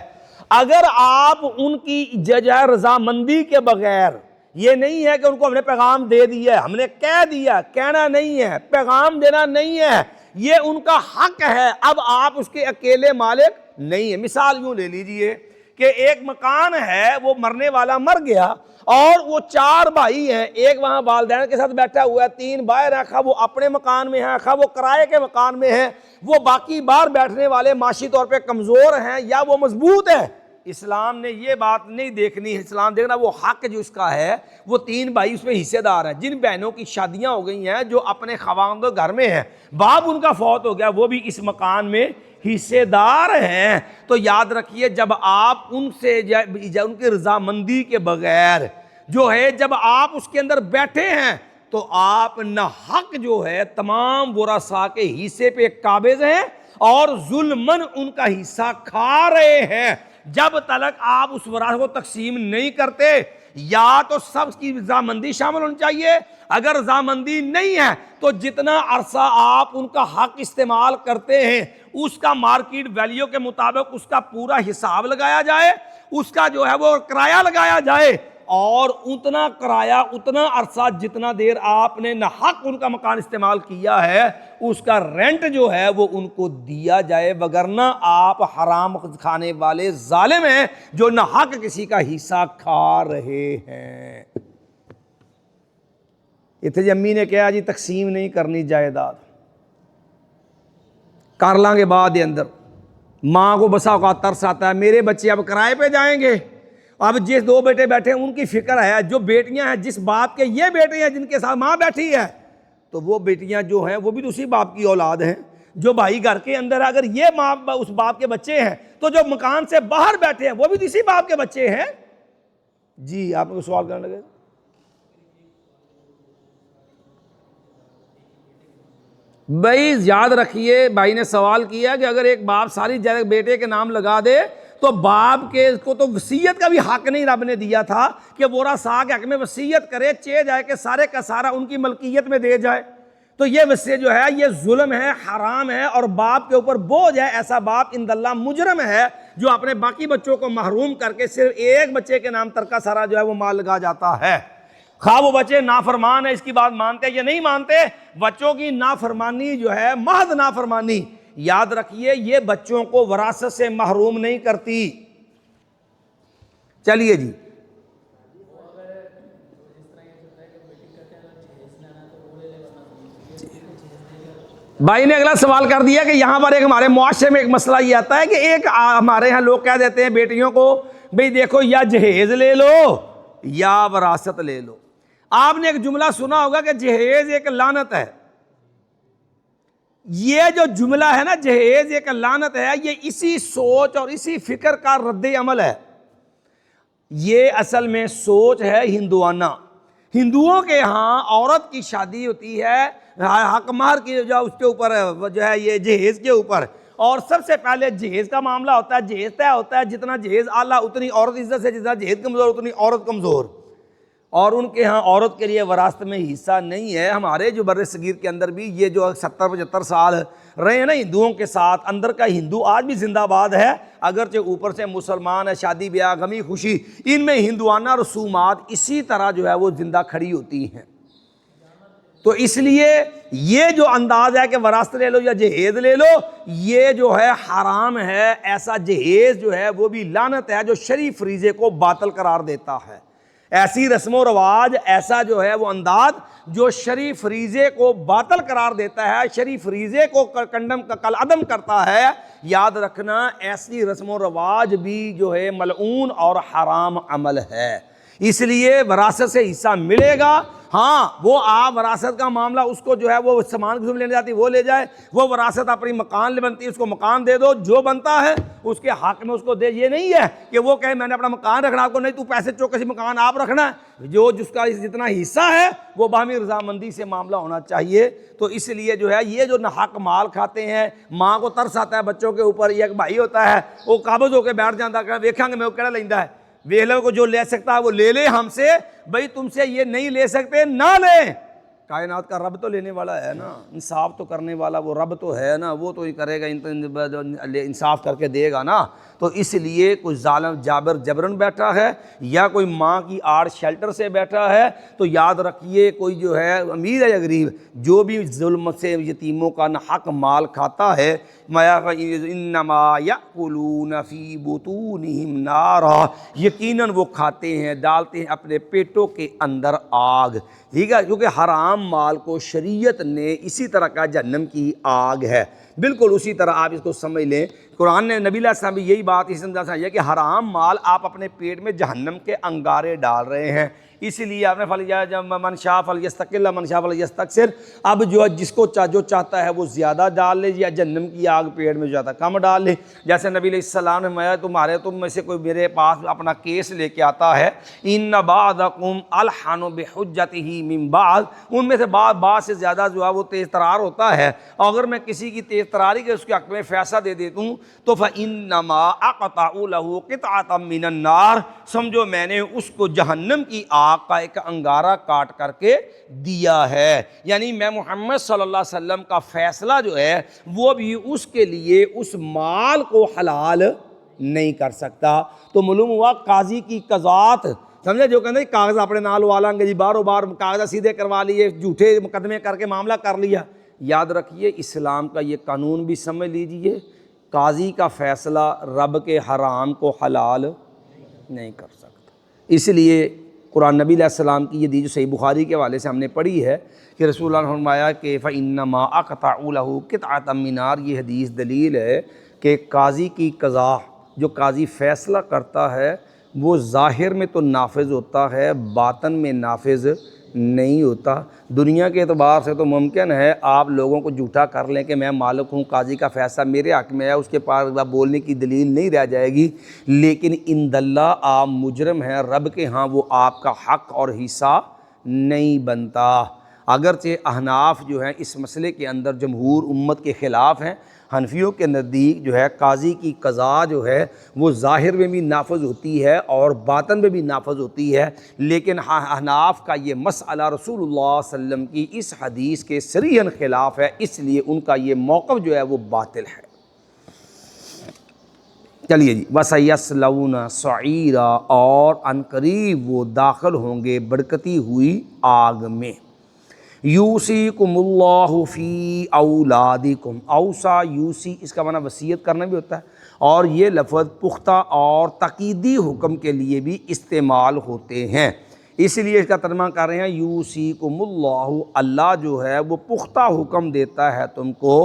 Speaker 1: اگر آپ ان کی رضامندی کے بغیر، یہ نہیں ہے کہ ان کو ہم نے پیغام دے دیا، ہم نے کہہ دیا، کہنا نہیں ہے، پیغام دینا نہیں ہے، یہ ان کا حق ہے، اب آپ اس کے اکیلے مالک نہیں ہیں۔ مثال یوں لے لیجئے کہ ایک مکان ہے، وہ مرنے والا مر گیا اور وہ 4 بھائی ہیں، ایک وہاں والدین کے ساتھ بیٹھا ہوا ہے، 3 باہر ہیں، خواہ وہ اپنے مکان میں ہیں، خواہ وہ کرائے کے مکان میں ہیں، وہ باقی باہر بیٹھنے والے معاشی طور پہ کمزور ہیں یا وہ مضبوط ہیں۔ اسلام نے یہ بات نہیں دیکھنی ہے، اسلام دیکھنا وہ حق جو اس کا ہے، وہ 3 بھائی اس میں حصے دار ہیں۔ جن بہنوں کی شادیاں ہو گئی ہیں، جو اپنے خواندوں گھر میں ہیں، باپ ان کا فوت ہو گیا، وہ بھی اس مکان میں حصے دار ہیں۔ تو یاد رکھیے، جب آپ ان سے ان کی رضامندی کے بغیر جو ہے، جب آپ اس کے اندر بیٹھے ہیں، تو آپ نہ حق جو ہے تمام ورثاء کے حصے پہ قابض ہیں اور ظلمن ان کا حصہ کھا رہے ہیں۔ جب تلک آپ اس وراثت کو تقسیم نہیں کرتے، یا تو سب کی رضامندی شامل ہونی چاہیے، اگر رضامندی نہیں ہے تو جتنا عرصہ آپ ان کا حق استعمال کرتے ہیں، اس کا مارکیٹ ویلیو کے مطابق اس کا پورا حساب لگایا جائے، اس کا جو ہے وہ کرایہ لگایا جائے، اور اتنا کرایہ، اتنا عرصہ جتنا دیر آپ نے نہ حق ان کا مکان استعمال کیا ہے، اس کا رینٹ جو ہے وہ ان کو دیا جائے، وگرنہ آپ حرام کھانے والے ظالم ہیں جو نہ حق کسی کا حصہ کھا رہے ہیں۔ اتنے جی امی نے کہا جی تقسیم نہیں کرنی جائیداد، کر لیں گے بعد دے اندر، ماں کو بسا اوقات ترس آتا ہے، میرے بچے اب کرائے پہ جائیں گے، اب جس 2 بیٹے بیٹھے ہیں ان کی فکر ہے، جو بیٹیاں ہیں جس باپ کے یہ بیٹے ہیں جن کے ساتھ ماں بیٹھی ہے، تو وہ بیٹیاں جو ہیں وہ بھی تو اسی باپ کی اولاد ہیں۔ جو بھائی گھر کے اندر ہے، اگر یہ ماں اس باپ کے بچے ہیں، تو جو مکان سے باہر بیٹھے ہیں وہ بھی تو اسی باپ کے بچے ہیں۔ جی آپ کو سوال کرنے لگے۔ بھائی یاد رکھیے، بھائی نے سوال کیا کہ اگر ایک باپ ساری جائیداد بیٹے کے نام لگا دے تو باپ کے کو تو وصیت کا بھی حق نہیں رب نے دیا تھا کہ ورثاء کے حق میں وصیت کرے، چہ جائے کہ سارے کا سارا ان کی ملکیت میں دے جائے۔ تو یہ وصیت جو ہے یہ ظلم ہے، حرام ہے، اور باپ کے اوپر بوجھ ہے۔ ایسا باپ عند اللہ مجرم ہے جو اپنے باقی بچوں کو محروم کر کے صرف ایک بچے کے نام ترکہ سارا جو ہے وہ مال لگا جاتا ہے۔ خواہ وہ بچے نافرمان ہے، اس کی بات مانتے یا نہیں مانتے، بچوں کی نافرمانی جو ہے محض نافرمانی، یاد رکھیے یہ بچوں کو وراثت سے محروم نہیں کرتی۔ چلیے جی، بھائی نے اگلا سوال کر دیا کہ یہاں پر ایک ہمارے معاشرے میں ایک مسئلہ یہ آتا ہے کہ ایک ہمارے ہاں لوگ کہہ دیتے ہیں بیٹیوں کو، بھئی دیکھو یا جہیز لے لو یا وراثت لے لو۔ آپ نے ایک جملہ سنا ہوگا کہ جہیز ایک لعنت ہے۔ یہ جو جملہ ہے نا، جہیز ایک لعنت ہے، یہ اسی سوچ اور اسی فکر کا رد عمل ہے۔ یہ اصل میں سوچ ہے ہندوانہ۔ ہندوؤں کے ہاں عورت کی شادی ہوتی ہے حق مہر کی جو اس کے اوپر جو ہے یہ جہیز کے اوپر، اور سب سے پہلے جہیز کا معاملہ ہوتا ہے، جہیز طے ہوتا ہے، جتنا جہیز اعلیٰ اتنی عورت عزت سے، جتنا جہیز کمزور اتنی عورت کمزور، اور ان کے ہاں عورت کے لیے وراثت میں حصہ نہیں ہے۔ ہمارے جو بر صغیر کے اندر بھی یہ جو 70-75 سال رہے ہیں نا ہندوؤں کے ساتھ، اندر کا ہندو آج بھی زندہ باد ہے، اگرچہ اوپر سے مسلمان ہے، شادی بیاہ غمی خوشی ان میں ہندوانہ رسومات اسی طرح جو ہے وہ زندہ کھڑی ہوتی ہیں۔ تو اس لیے یہ جو انداز ہے کہ وراثت لے لو یا جہیز لے لو، یہ جو ہے حرام ہے۔ ایسا جہیز جو ہے وہ بھی لعنت ہے جو شرعی فریضے کو باطل قرار دیتا ہے۔ ایسی رسم و رواج، ایسا جو ہے وہ انداز جو شرعی فریضے کو باطل قرار دیتا ہے، شرعی فریضے کو کالعدم کرتا ہے، یاد رکھنا ایسی رسم و رواج بھی جو ہے ملعون اور حرام عمل ہے۔ اس لیے وراثت سے حصہ ملے گا ہاں وہ آپ وراثت کا معاملہ اس کو جو ہے وہ سامان کسی لینے جاتی وہ لے جائے، وہ وراثت اپنی مکان لے بنتی ہے اس کو مکان دے دو، جو بنتا ہے اس کے حق میں اس کو دے۔ یہ نہیں ہے کہ وہ کہے میں نے اپنا مکان رکھنا، آپ کو نہیں تو پیسے چو کسی مکان آپ رکھنا ہے، جو جس کا جتنا حصہ ہے وہ باہمی رضامندی سے معاملہ ہونا چاہیے۔ تو اس لیے جو ہے یہ جو ناحق مال کھاتے ہیں، ماں کو ترس آتا ہے بچوں کے اوپر، یہ ایک بھائی ہوتا ہے وہ قابض ہو کے بیٹھ جاتا ہے، ویکھاں گے میں وہ کہڑا لیندا ہے، ویکھ لو کو جو لے سکتا ہے وہ لے لے ہم سے، بھئی تم سے یہ نہیں لے سکتے نہ لیں۔ کائنات کا رب تو لینے والا ہے نا، انصاف تو کرنے والا وہ رب تو ہے نا، وہ تو ہی کرے گا، انصاف کر کے دے گا نا۔ تو اس لیے کوئی ظالم جابر جبرن بیٹھا ہے یا کوئی ماں کی آڑ شیلٹر سے بیٹھا ہے تو یاد رکھیے کوئی جو ہے امیر ہے یا غریب، جو بھی ظلم سے یتیموں کا حق مال کھاتا ہے، انما یأکلون فی بطونہم نارا، یقیناً وہ کھاتے ہیں، ڈالتے ہیں اپنے پیٹوں کے اندر آگ، ٹھیک ہے، کیونکہ حرام مال کو شریعت نے اسی طرح کا جہنم کی آگ ہے، بالکل اسی طرح آپ اس کو سمجھ لیں۔ قرآن نے نبی علیہ السلام بھی یہی بات اس انداز سے ہے کہ حرام مال آپ اپنے پیٹ میں جہنم کے انگارے ڈال رہے ہیں، اسی لیے آپ نے من شاء فلیستقل من شاء فلیستکثر، اب جو ہے جس کو جو چاہتا ہے وہ زیادہ ڈال لے یا جہنم کی آگ پیٹ میں جو چاہتا ہے کم ڈال لے۔ جیسے نبی علیہ السلام نے فرمایا تم میں سے کوئی میرے پاس اپنا کیس لے کے آتا ہے، ان بعضکم الحن بحجتہ من بعض، ان میں سے بعض سے زیادہ جو ہے وہ تیز ترار ہوتا ہے، اگر میں کسی کی تیز تراری کے اس کے حق میں فیصلہ دے دیتا ہوں تو فإنما اقطع له قطعة من النار، سمجھو میں نے اس کو جہنم کی آگ کا ایک انگارہ کاٹ کر کے دیا ہے، یعنی میں محمد صلی اللہ علیہ وسلم کا فیصلہ جو ہے وہ بھی اس کے لیے اس مال کو حلال نہیں کر سکتا۔ تو معلوم ہوا قاضی کی قضات، سمجھے، جو کہتے ہیں کاغذ اپنے نال والیں گے جی، باروں بار کاغذ سیدھے کروا لیے، جھوٹے مقدمے کر کے معاملہ کر لیا۔ یاد رکھیے اسلام کا یہ قانون بھی سمجھ لیجئے، قاضی کا فیصلہ رب کے حرام کو حلال نہیں کر سکتا۔ اس لیے قرآن نبی علیہ السلام کی یہ حدیث جو صحیح بخاری کے حوالے سے ہم نے پڑھی ہے کہ رسول اللہ نے فرمایا کہ فَإِنَّمَا أَقْطَعُ لَهُ قِطْعَةً مِّن نَارٍ، یہ حدیث دلیل ہے کہ قاضی کی قضا، جو قاضی فیصلہ کرتا ہے وہ ظاہر میں تو نافذ ہوتا ہے، باطن میں نافذ نہیں ہوتا۔ دنیا کے اعتبار سے تو ممکن ہے آپ لوگوں کو جھوٹا کر لیں کہ میں مالک ہوں، قاضی کا فیصلہ میرے حق میں ہے، اس کے پاس بولنے کی دلیل نہیں رہ جائے گی، لیکن عند اللہ آپ مجرم ہیں، رب کے ہاں وہ آپ کا حق اور حصہ نہیں بنتا۔ اگرچہ احناف جو ہیں اس مسئلے کے اندر جمہور امت کے خلاف ہیں، حنفیوں کے نزدیک جو ہے قاضی کی قضا جو ہے وہ ظاہر میں بھی نافذ ہوتی ہے اور باطن میں بھی نافذ ہوتی ہے، لیکن احناف کا یہ مسئلہ رسول اللہ صلی اللہ علیہ وسلم کی اس حدیث کے صریحاً خلاف ہے، اس لیے ان کا یہ موقف جو ہے وہ باطل ہے۔ چلیے جی، وَسَيَصْلَوْنَ سَعِيرًا، اور عنقریب وہ داخل ہوں گے بھڑکتی ہوئی آگ میں۔ یوصیکم اللہ فی اولادکم، اوصا یوصی اس کا معنی وصیت کرنا بھی ہوتا ہے، اور یہ لفظ پختہ اور تاکیدی حکم کے لیے بھی استعمال ہوتے ہیں، اس لیے اس کا ترجمہ کر رہے ہیں یوصیکم اللہ، اللہ جو ہے وہ پختہ حکم دیتا ہے تم کو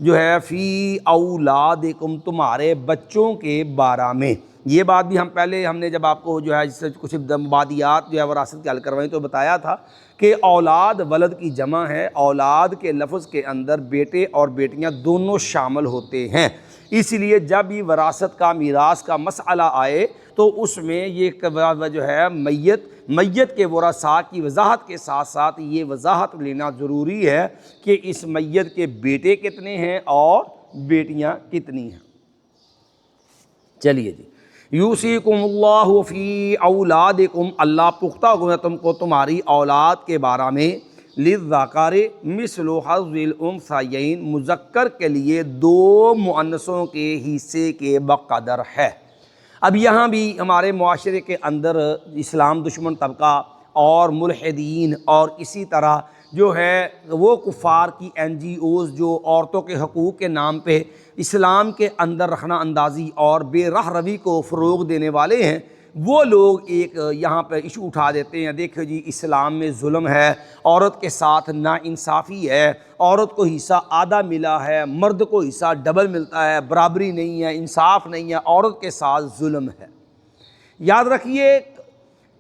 Speaker 1: جو ہے فی اولادکم، تمہارے بچوں کے بارے میں۔ یہ بات بھی ہم نے جب آپ کو جو ہے کچھ مبادیات جو ہے وراثت کے حل کروائیں تو بتایا تھا کہ اولاد ولد کی جمع ہے، اولاد کے لفظ کے اندر بیٹے اور بیٹیاں دونوں شامل ہوتے ہیں، اس لیے جب بھی وراثت کا میراث کا مسئلہ آئے تو اس میں یہ جو ہے میت کے ورثاء کی وضاحت کے ساتھ ساتھ یہ وضاحت لینا ضروری ہے کہ اس میت کے بیٹے کتنے ہیں اور بیٹیاں کتنی ہیں۔ چلیے جی، یوصیکم اللہ فی اولادکم، اللہ پختہ حکم ہے تم کو تمہاری اولاد کے بارے میں، للذکر مثل حظ الانثیین، مذکر کے لیے دو مؤنثوں کے حصے کے بقدر ہے۔ اب یہاں بھی ہمارے معاشرے کے اندر اسلام دشمن طبقہ اور ملحدین اور اسی طرح جو ہے وہ کفار کی NGOs جو عورتوں کے حقوق کے نام پہ اسلام کے اندر رخنہ اندازی اور بے راہ روی کو فروغ دینے والے ہیں، وہ لوگ ایک یہاں پہ ایشو اٹھا دیتے ہیں، دیکھو جی اسلام میں ظلم ہے، عورت کے ساتھ ناانصافی ہے، عورت کو حصہ آدھا ملا ہے، مرد کو حصہ ڈبل ملتا ہے، برابری نہیں ہے، انصاف نہیں ہے، عورت کے ساتھ ظلم ہے۔ یاد رکھیے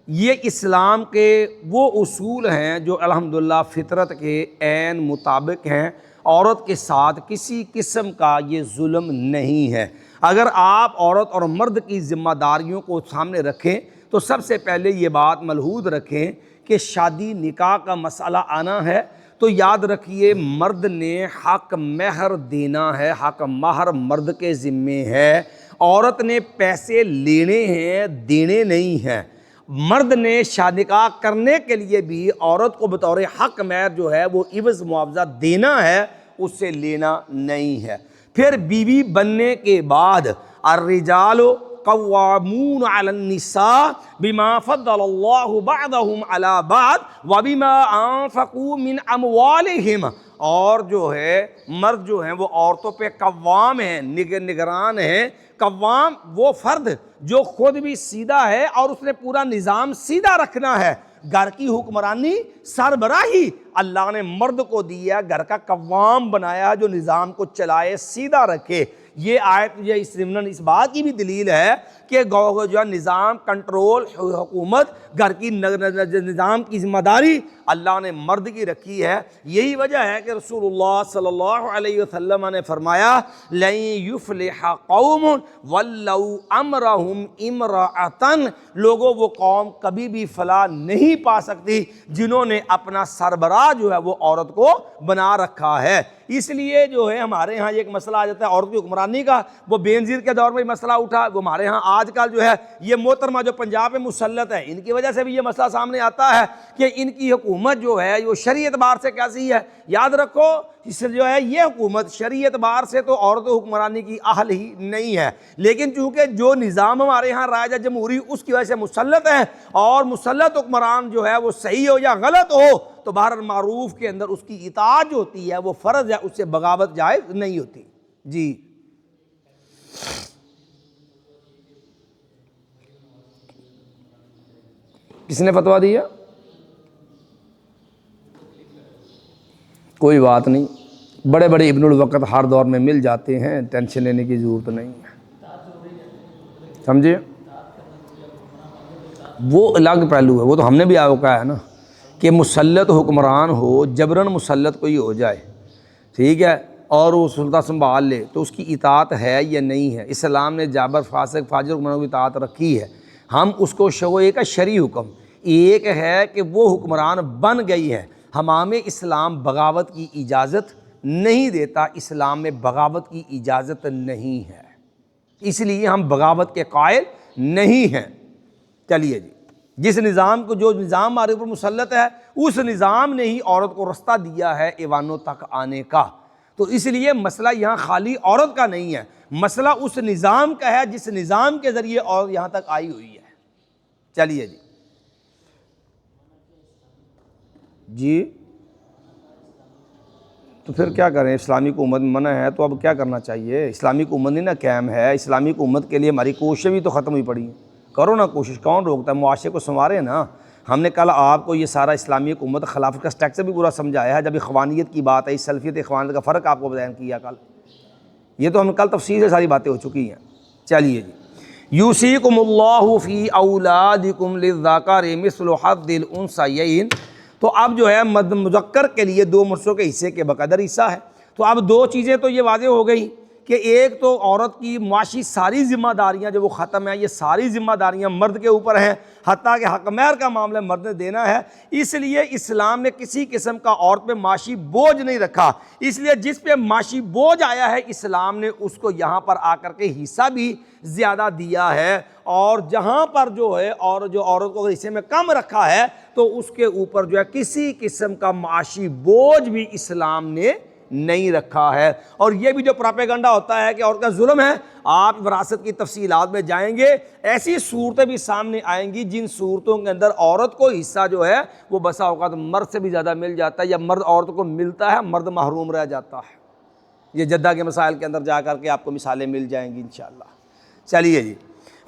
Speaker 1: یہ اسلام کے وہ اصول ہیں جو الحمدللہ فطرت کے عین مطابق ہیں. عورت کے ساتھ کسی قسم کا یہ ظلم نہیں ہے. اگر آپ عورت اور مرد کی ذمہ داریوں کو سامنے رکھیں تو سب سے پہلے یہ بات ملحوظ رکھیں کہ شادی نکاح کا مسئلہ آنا ہے تو یاد رکھیے مرد نے حق مہر دینا ہے، حق مہر مرد کے ذمے ہے. عورت نے پیسے لینے ہیں، دینے نہیں ہیں. مرد نے شادی نکاح کرنے کے لیے بھی عورت کو بطور حق مہر جو ہے وہ عوض معاوضہ دینا ہے، اس سے لینا نہیں ہے. پھر بیوی بننے کے بعد الرجال قوامون علی النساء بما فضل اللہ بعضهم علی بعض وبما انفقوا من اموالهم، اور جو ہے مرد جو ہیں وہ عورتوں پہ قوام ہیں، نگران ہیں. قوام وہ فرد جو خود بھی سیدھا ہے اور اس نے پورا نظام سیدھا رکھنا ہے. گھر کی حکمرانی سربراہی اللہ نے مرد کو دیا، گھر کا قوام بنایا جو نظام کو چلائے، سیدھا رکھے. یہ آیت یہ اس بات کی بھی دلیل ہے کہ جو نظام کنٹرول حکومت گھر کی نظام کی ذمہ داری اللہ نے مرد کی رکھی ہے. یہی وجہ ہے کہ رسول اللہ صلی اللہ علیہ وسلم نے فرمایا لن یفلح قوم ولو امرہم امرأۃ، لوگوں وہ قوم کبھی بھی فلاح نہیں پا سکتی جنہوں نے اپنا سربراہ جو ہے وہ عورت کو بنا رکھا ہے. اس لیے جو ہے ہمارے ہاں یہ ایک مسئلہ آ جاتا ہے عورت کی حکمرانی کا، وہ بے نظیر کے دور میں مسئلہ اٹھا، وہ ہمارے ہاں آج کل جو ہے یہ محترمہ جو پنجاب میں مسلط ہے ان کی وجہ سے بھی یہ مسئلہ سامنے آتا ہے کہ ان کی حکومت جو ہے وہ شرعی اعتبار سے کیسی ہے. یاد رکھو اس جو ہے یہ حکومت شرعی اعتبار سے تو عورت حکمرانی کی اہل ہی نہیں ہے، لیکن چونکہ جو نظام ہمارے ہاں رائج جمہوری اس کی وجہ سے مسلط ہے، اور مسلط حکمران جو ہے وہ صحیح ہو یا غلط ہو تو بہر المعروف کے اندر اس کی اطاعت جو ہوتی ہے وہ فرض ہے، اس سے بغاوت جائز نہیں ہوتی. جی کس نے فتویٰ دیا؟ کوئی بات نہیں، بڑے بڑے ابن الوقت ہر دور میں مل جاتے ہیں، ٹینشن لینے کی ضرورت نہیں ہے. سمجھے؟ وہ الگ پہلو ہے، وہ تو ہم نے بھی آپ کو کہا ہے نا کہ مسلط حکمران ہو، جبرن مسلط کوئی ہو جائے، ٹھیک ہے، اور وہ سلطہ سنبھال لے تو اس کی اطاعت ہے یا نہیں ہے. اسلام نے جابر فاسق فاجر حکمرانوں کی اطاعت رکھی ہے. ہم اس کو ایک ہے شرعی حکم، ایک ہے کہ وہ حکمران بن گئی ہے. ہمام اسلام بغاوت کی اجازت نہیں دیتا، اسلام میں بغاوت کی اجازت نہیں ہے، اس لیے ہم بغاوت کے قائل نہیں ہیں. چلیے جی، جس نظام کو جو نظام ہمارے اوپر مسلط ہے اس نظام نے ہی عورت کو رستہ دیا ہے ایوانوں تک آنے کا. تو اس لیے مسئلہ یہاں خالی عورت کا نہیں ہے، مسئلہ اس نظام کا ہے جس نظام کے ذریعے عورت یہاں تک آئی ہوئی ہے. چلیے جی تو پھر کیا کریں؟ اسلامی حکومت منع ہے تو اب کیا کرنا چاہیے؟ اسلامی حکومت نہیں نا قائم ہے، اسلامی حکومت کے لیے ہماری کوششیں بھی تو ختم ہوئی پڑی ہیں. کرو نا کوشش، کون روکتا ہے؟ معاشرے کو سنوارے نا. ہم نے کل آپ کو یہ سارا اسلامی حکومت خلافت کا اسٹرکچر بھی پورا سمجھایا ہے، جب اخوانیت کی بات ہے، سلفیت اخوانیت کا فرق آپ کو بیان کیا کل. یہ تو ہم کل تفصیل سے ساری باتیں ہو چکی ہیں. چلیے جی، یوصیکم اللہ فی اولادکم للذکر مثل حظ الانثیین. تو اب جو ہے مذکر کے لیے دو مرثوں کے حصے کے بقدر حصہ ہے. تو اب دو چیزیں تو یہ واضح ہو گئی کہ ایک تو عورت کی معاشی ساری ذمہ داریاں جو وہ ختم ہیں، یہ ساری ذمہ داریاں مرد کے اوپر ہیں، حتیٰ کہ حق مہر کا معاملہ مرد نے دینا ہے. اس لیے اسلام نے کسی قسم کا عورت پہ معاشی بوجھ نہیں رکھا. اس لیے جس پہ معاشی بوجھ آیا ہے اسلام نے اس کو یہاں پر آ کر کے حصہ بھی زیادہ دیا ہے، اور جہاں پر جو ہے اور جو عورت کو حصے میں کم رکھا ہے تو اس کے اوپر جو ہے کسی قسم کا معاشی بوجھ بھی اسلام نے نہیں رکھا ہے. اور یہ بھی جو پراپیگنڈا ہوتا ہے کہ عورت کا ظلم ہے، آپ وراثت کی تفصیلات میں جائیں گے ایسی صورتیں بھی سامنے آئیں گی جن صورتوں کے اندر عورت کو حصہ جو ہے وہ بسا اوقات مرد سے بھی زیادہ مل جاتا ہے، یا مرد عورت کو ملتا ہے، مرد محروم رہ جاتا ہے. یہ جدہ کے مسائل کے اندر جا کر کے آپ کو مثالیں مل جائیں گی انشاءاللہ. چلیے جی،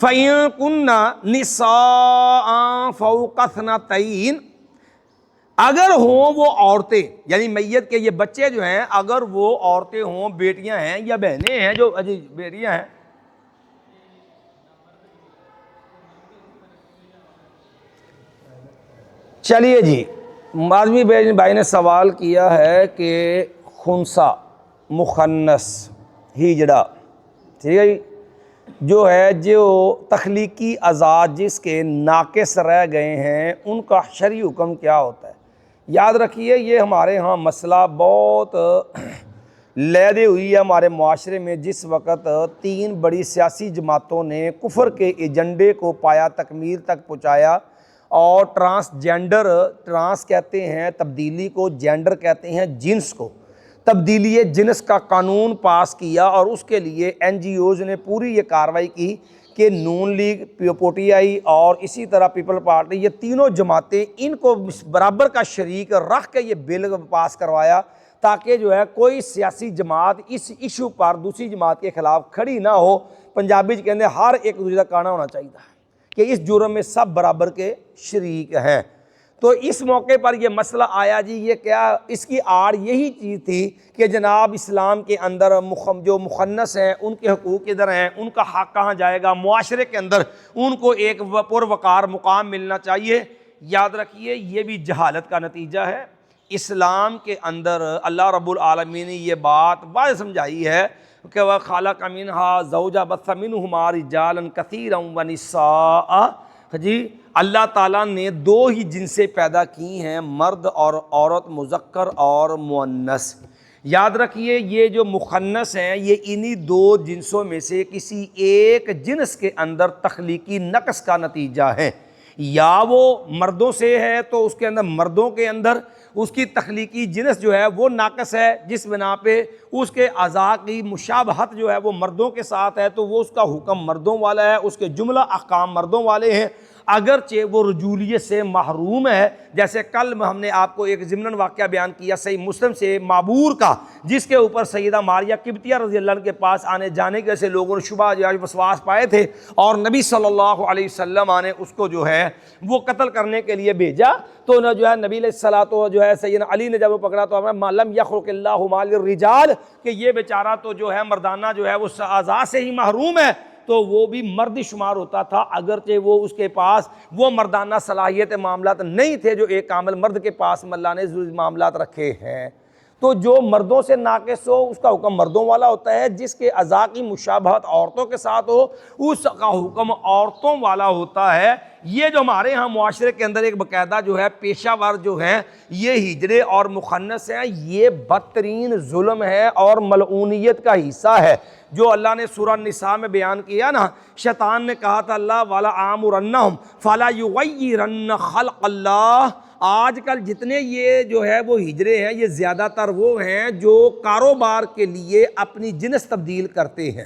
Speaker 1: فَإِن كُنَّ نِسَاءً فَوْقَ اثْنَتَيْنِ، اگر ہوں وہ عورتیں یعنی میت کے یہ بچے جو ہیں، اگر وہ عورتیں ہوں، بیٹیاں ہیں یا بہنیں ہیں، جو بیٹیاں ہیں، چلیے جی، ماضوی بھائی نے سوال کیا ہے کہ خنثی مخنث ہجڑا، ٹھیک ہے جی، جو ہے جو تخلیقی اعضاء جس کے ناقص رہ گئے ہیں ان کا شرعی حکم کیا ہوتا ہے؟ یاد رکھیے یہ ہمارے ہاں مسئلہ بہت لیدے ہوئی ہے ہمارے معاشرے میں، جس وقت 3 بڑی سیاسی جماعتوں نے کفر کے ایجنڈے کو پایا تکمیل تک پہنچایا، اور ٹرانس کہتے ہیں تبدیلی کو، جینڈر کہتے ہیں جنس کو، تبدیلی جنس کا قانون پاس کیا، اور اس کے لیے این جی اوز نے پوری یہ کارروائی کی کہ نون لیگ، پی ٹی آئی اور اسی طرح پیپل پارٹی، یہ تینوں جماعتیں ان کو برابر کا شریک رکھ کے یہ بل پاس کروایا، تاکہ جو ہے کوئی سیاسی جماعت اس ایشو پر دوسری جماعت کے خلاف کھڑی نہ ہو۔ پنجابی کہتے ہیں ہر ایک دوسرے کا کانا ہونا چاہیے کہ اس جرم میں سب برابر کے شریک ہیں۔ تو اس موقع پر یہ مسئلہ آیا جی، یہ کیا اس کی آڑ یہی چیز تھی کہ جناب اسلام کے اندر جو مخنث ہیں ان کے حقوق کدھر ہیں، ان کا حق کہاں جائے گا، معاشرے کے اندر ان کو ایک پروقار مقام ملنا چاہیے۔ یاد رکھیے یہ بھی جہالت کا نتیجہ ہے۔ اسلام کے اندر اللہ رب العالمین نے یہ بات واضح سمجھائی ہے کہ وَخَلَقَ مِنْهَا زَوْجَهَا بَثَّ مِنْهُمَا رِجَالًا كَثِيرًا وَنِسَاءً، جی اللہ تعالیٰ نے 2 ہی جنسیں پیدا کی ہیں، مرد اور عورت، مذکر اور مؤنث۔ یاد رکھیے یہ جو مخنث ہیں یہ انہی 2 جنسوں میں سے کسی ایک جنس کے اندر تخلیقی نقص کا نتیجہ ہے، یا وہ مردوں سے ہے تو اس کے اندر مردوں کے اندر اس کی تخلیقی جنس جو ہے وہ ناقص ہے، جس بنا پہ اس کے اعضاء کی مشابہت جو ہے وہ مردوں کے ساتھ ہے، تو وہ اس کا حکم مردوں والا ہے، اس کے جملہ احکام مردوں والے ہیں، اگرچہ وہ رجولیت سے محروم ہے۔ جیسے کل ہم نے آپ کو ایک ضمناً واقعہ بیان کیا صحیح مسلم سے معبور کا، جس کے اوپر سیدہ ماریہ قبطیہ رضی اللہ عنہ کے پاس آنے جانے کے سے لوگوں نے شبہ یا وسواس پائے تھے، اور نبی صلی اللہ علیہ وسلم نے اس کو جو ہے وہ قتل کرنے کے لیے بھیجا، تو جو ہے نبی علیہ الصلوۃ جو ہے سیدنا علی نے جب وہ پکڑا تو ما لم یخلق اللہ ما للرجال، کہ یہ بیچارہ تو جو ہے مردانہ جو ہے وہ اعضاء سے ہی محروم ہے، تو وہ بھی مرد شمار ہوتا تھا، اگرچہ وہ اس کے پاس وہ مردانہ صلاحیت معاملات نہیں تھے جو ایک کامل مرد کے پاس اللہ نے معاملات رکھے ہیں۔ تو جو مردوں سے ناقص ہو اس کا حکم مردوں والا ہوتا ہے، جس کے اعضاء کی مشابہت عورتوں کے ساتھ ہو اس کا حکم عورتوں والا ہوتا ہے۔ یہ جو ہمارے ہاں معاشرے کے اندر ایک باقاعدہ جو ہے پیشہ ور جو ہیں یہ ہجڑے اور مخنث ہیں، یہ بدترین ظلم ہے اور ملعونیت کا حصہ ہے، جو اللہ نے سورہ النساء میں بیان کیا نا۔ شیطان نے کہا تھا اللہ والا آمرنہم فلا یغیرن خلق اللہ۔ آج کل جتنے یہ جو ہے وہ ہجرے ہیں یہ زیادہ تر وہ ہیں جو کاروبار کے لیے اپنی جنس تبدیل کرتے ہیں۔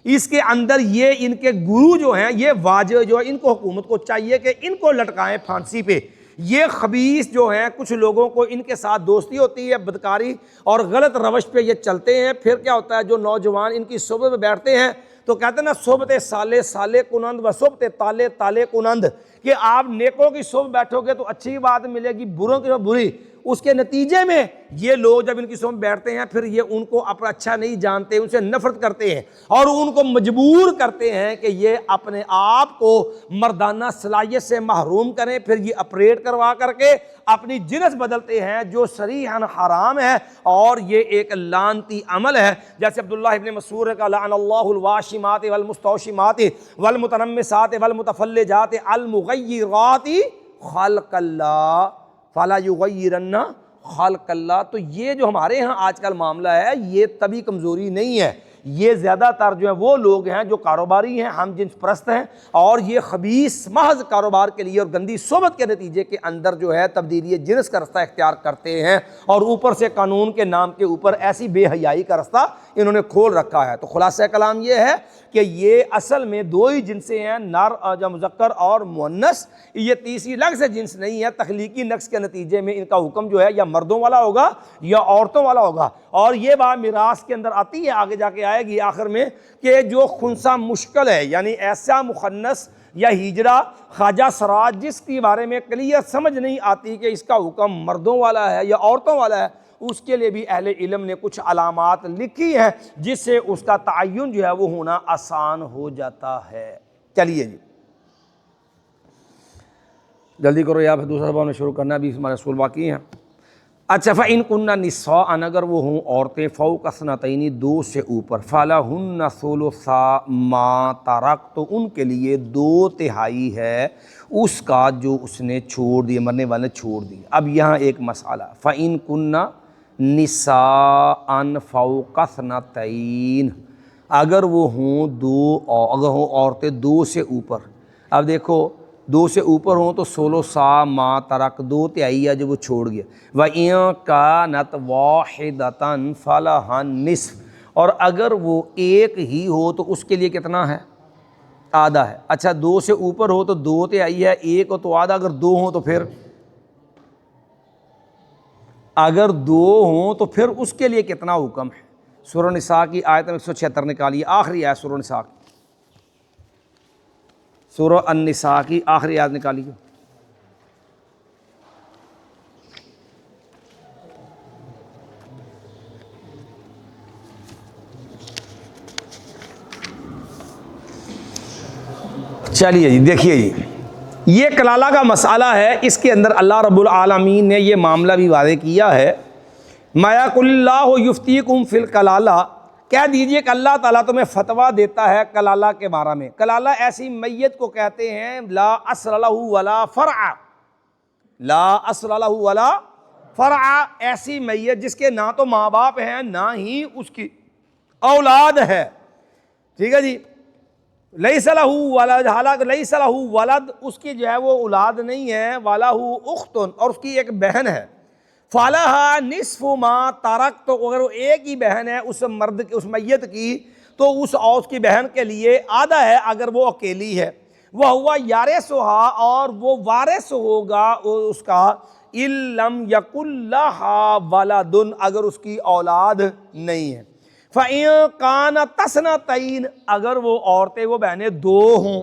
Speaker 1: اس کے اندر یہ ان کے گرو جو ہیں یہ واجب جو ہے ان کو حکومت کو چاہیے کہ ان کو لٹکائیں پھانسی پہ۔ یہ خبیث جو ہیں کچھ لوگوں کو ان کے ساتھ دوستی ہوتی ہے، بدکاری اور غلط روش پہ یہ چلتے ہیں، پھر کیا ہوتا ہے جو نوجوان ان کی صحبت میں بیٹھتے ہیں تو کہتے ہیں نا صحبت سالے سالے کنند و صحبت تالے تالے کنند، کہ آپ نیکوں کی صحبت بیٹھو گے تو اچھی بات ملے گی، بروں کی بری۔ اس کے نتیجے میں یہ لوگ جب ان کی صحبت بیٹھتے ہیں پھر یہ ان کو اپنا اچھا نہیں جانتے، ان سے نفرت کرتے ہیں اور ان کو مجبور کرتے ہیں کہ یہ اپنے آپ کو مردانہ صلاحیت سے محروم کریں، پھر یہ آپریٹ کروا کر کے اپنی جنس بدلتے ہیں جو صریحاً حرام ہے، اور یہ ایک لعنتی عمل ہے۔ جیسے عبداللہ ابن مسعود کا لعن اللہ الواشمات والمستوشمات والمتنمسات والمتفلجات المغیرات خلق اللہ فلا یغیرن خلق اللہ۔ تو یہ جو ہمارے ہاں آج کل معاملہ ہے یہ طبی کمزوری نہیں ہے، یہ زیادہ تر جو ہیں وہ لوگ ہیں جو کاروباری ہیں، ہم جنس پرست ہیں، اور یہ خبیث محض کاروبار کے لیے اور گندی صحبت کے نتیجے کے اندر جو ہے تبدیلی جنس کا رستہ اختیار کرتے ہیں، اور اوپر سے قانون کے نام کے اوپر ایسی بے حیائی کا رستہ انہوں نے کھول رکھا ہے۔ تو خلاصہ کلام یہ ہے کہ یہ اصل میں 2 ہی جنسیں ہیں، نر یا مذکر اور مؤنث، یہ تیسری الگ سے جنس نہیں ہے۔ تخلیقی نقص کے نتیجے میں ان کا حکم جو ہے یا مردوں والا ہوگا یا عورتوں والا ہوگا، اور یہ بات میراث کے اندر آتی ہے، آگے جا کے آئے گی آخر میں، کہ جو خنثی مشکل ہے یعنی ایسا مخنث یا ہجڑا خواجہ سراج جس کے بارے میں کلیئر سمجھ نہیں آتی کہ اس کا حکم مردوں والا ہے یا عورتوں والا ہے، اس کے لیے بھی اہل علم نے کچھ علامات لکھی ہیں جس سے اس کا تعین جو ہے وہ ہونا آسان ہو جاتا ہے۔ چلیے جی، جلدی کرو یا پھر دوسرا سبق میں شروع کرنا، ابھی ہمارے اصول باقی ہیں۔ اچھا، فَإِن كُنَّ نِسَاءً، اگر وہ ہوں عورتیں فوق اثنتین، دو سے اوپر، فَلَهُنَّ ثُلُثَا مَا تَرَكْ، تو ان کے لیے 2/3 ہے اس کا جو اس نے چھوڑ دیا، مرنے والے نے چھوڑ دی۔ اب یہاں ایک مسئلہ، فَإِن كُنَّ نِسَاءً فَوْقَ اثْنَتَيْنِ، اگر وہ ہوں اگر ہوں عورتیں 2 سے اوپر، اب دیکھو 2 سے اوپر ہوں تو 16 ما ترک، 2/3 جو وہ چھوڑ گیا۔ وَإِن كَانَتْ وَاحِدَةً فَلَهَا النِّصْفُ، اور اگر وہ ایک ہی ہو تو اس کے لیے کتنا ہے؟ آدھا ہے۔ اچھا 2 سے اوپر ہو تو 2/3 ہے، ایک ہو تو آدھا، اگر 2 ہوں تو پھر اگر 2 ہوں تو پھر اس کے لیے کتنا حکم ہے؟ سورہ نساء کی آیت 176 نکالیے، آخری آیت سورہ نساء کی، سورہ النساء کی آخری آیت نکالیے۔ چلیے جی، دیکھیے جی، یہ کلالہ کا مسئلہ ہے، اس کے اندر اللہ رب العالمین نے یہ معاملہ بھی واضح کیا ہے۔ مَا يَقُلِ اللَّهُ يُفْتِيكُمْ فِي الْكَلَالَةِ، کہہ دیجئے کہ اللہ تعالیٰ تمہیں فتویٰ دیتا ہے کلالہ کے بارے میں۔ کلالہ ایسی میت کو کہتے ہیں لا اصل لہ ولا فرع، لا اصل لہ ولا فرع، ایسی میت جس کے نہ تو ماں باپ ہیں نہ ہی اس کی اولاد ہے، ٹھیک ہے جی۔ لیس لہ ولد، حالانکہ لیس لہ ولد، اس کی جو ہے وہ اولاد نہیں ہے، وَلَهُ اُخْتٌ، اور اس کی ایک بہن ہے، فَلَهَا نِصْفُ مَا تَرَكْ، تو اگر وہ ایک ہی بہن ہے اس مرد کی، اس میت کی، تو اس کی بہن کے لیے آدھا ہے اگر وہ اکیلی ہے۔ وَهُوَ يَرِثُهَا، اور وہ وارث ہوگا اس کا، إِن لَّمْ يَكُن لَّهَا وَلَدٌ، اگر اس کی اولاد نہیں ہے۔ فَإِن كَانَتْ اثْنَتَيْنِ، اگر وہ عورتیں، وہ بہنیں 2 ہوں،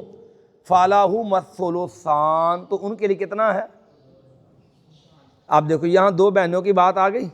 Speaker 1: فَلَهُمَا الثُّلُثَانِ، تو ان کے لیے کتنا ہے؟ اب دیکھو یہاں 2 بہنوں کی بات آ گئی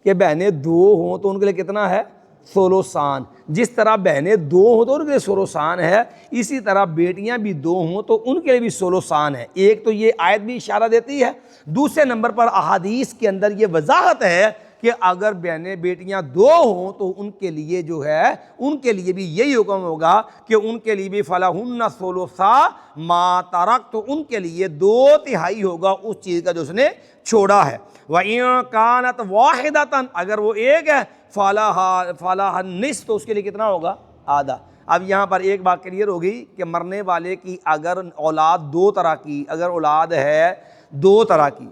Speaker 1: کہ بہنیں 2 ہوں تو ان کے لیے کتنا ہے؟ ثلثان۔ جس طرح بہنیں 2 ہوں تو ان کے لیے ثلثان ہے، اسی طرح بیٹیاں بھی 2 ہوں تو ان کے لیے بھی ثلثان ہے۔ ایک تو یہ آیت بھی اشارہ دیتی ہے، دوسرے نمبر پر احادیث کے اندر یہ وضاحت ہے کہ اگر بہنیں بیٹیاں 2 ہوں تو ان کے لیے جو ہے، ان کے لیے بھی یہی حکم ہوگا کہ ان کے لیے بھی فَلَهُنَّ ثُلُثَا مَا تَرَكْ، تو ان کے لیے 2/3 ہوگا اس چیز کا جو اس نے چھوڑا ہے۔ وَإِن كَانَتْ وَاحِدَةً، اگر وہ ایک ہے، فَلَهَا النِّصْفُ، تو اس کے لیے کتنا ہوگا؟ آدھا۔ اب یہاں پر ایک بات کلیئر ہوگی کہ مرنے والے کی اگر اولاد 2 طرح کی، اگر اولاد ہے 2 طرح کی،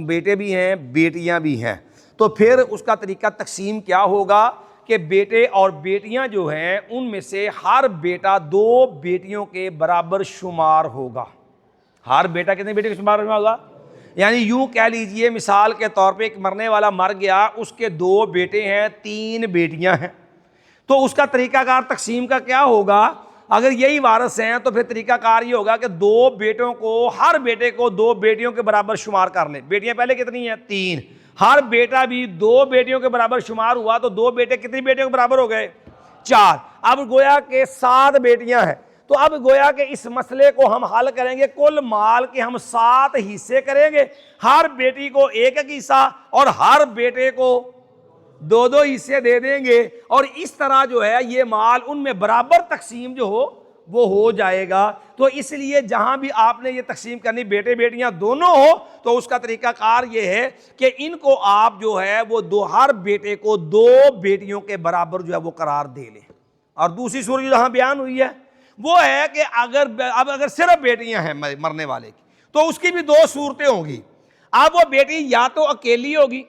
Speaker 1: بیٹے بھی ہیں بیٹیاں بھی ہیں، تو پھر اس کا طریقہ تقسیم کیا ہوگا کہ بیٹے اور بیٹیاں جو ہیں ان میں سے ہر بیٹا 2 بیٹیوں کے برابر شمار ہوگا۔ ہر بیٹا کتنے بیٹے کے شمار ہوگا؟ یعنی یوں کہہ لیجئے، مثال کے طور پہ ایک مرنے والا مر گیا، اس کے 2 بیٹے ہیں، 3 بیٹیاں ہیں، تو اس کا طریقہ کار تقسیم کا کیا ہوگا؟ اگر یہی وارث ہیں تو پھر طریقہ کار یہ ہوگا کہ 2 بیٹوں کو، ہر بیٹے کو 2 بیٹیوں کے برابر شمار کر لیں۔ بیٹیاں پہلے کتنی ہیں؟ 3، ہر بیٹا بھی 2 بیٹیوں کے برابر شمار ہوا تو 2 بیٹے کتنی بیٹیوں کے برابر ہو گئے؟ 4۔ اب گویا کہ 7 بیٹیاں ہیں، تو اب گویا کہ اس مسئلے کو ہم حل کریں گے، کل مال کے ہم 7 حصے کریں گے، ہر بیٹی کو 1 حصہ اور ہر بیٹے کو 2 حصے دے دیں گے، اور اس طرح جو ہے یہ مال ان میں برابر تقسیم جو ہو وہ ہو جائے گا۔ تو اس لیے جہاں بھی آپ نے یہ تقسیم کرنی بیٹے بیٹیاں دونوں ہو، تو اس کا طریقہ کار یہ ہے کہ ان کو آپ جو ہے وہ ہر بیٹے کو 2 بیٹیوں کے برابر جو ہے وہ قرار دے لیں۔ اور دوسری صورت جہاں بیان ہوئی ہے وہ ہے کہ اگر صرف بیٹیاں ہیں مرنے والے کی، تو اس کی بھی 2 صورتیں ہوں گی۔ اب وہ بیٹی یا تو اکیلی ہوگی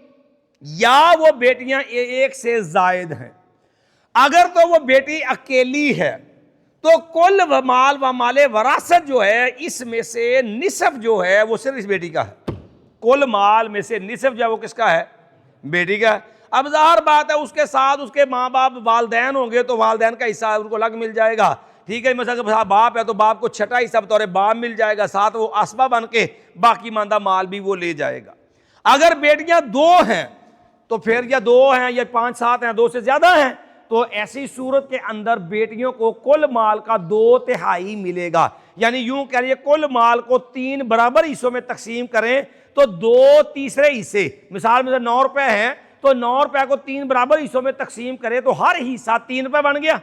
Speaker 1: یا وہ بیٹیاں 1 سے زائد ہیں۔ اگر تو وہ بیٹی اکیلی ہے تو کل مال و مال وراثت جو ہے اس میں سے نصف جو ہے وہ صرف اس بیٹی کا ہے۔ کل مال میں سے نصف جو ہے وہ کس کا ہے؟ بیٹی کا ہے۔ اب ظاہر بات ہے اس کے ساتھ اس کے ماں باپ والدین ہوں گے تو والدین کا حصہ ان کو الگ مل جائے گا، ٹھیک ہے۔ مثلا باپ ہے تو باپ کو 6واں حصہ بطور باپ مل جائے گا، ساتھ وہ اسبہ بن کے باقی ماندہ مال بھی وہ لے جائے گا۔ اگر بیٹیاں 2 ہیں تو پھر یا 2 ہیں یا 5 7 ہیں، 2 سے زیادہ ہیں، تو ایسی صورت کے اندر بیٹیوں کو کل مال کا 2/3 ملے گا۔ یعنی یوں کہہ لیے کل مال کو 3 برابر حصوں میں تقسیم کریں تو 2/3 حصے، مثال میں 9 روپے ہیں تو 9 روپے کو 3 برابر حصوں میں تقسیم کریں تو ہر حصہ 3 روپے بن گیا،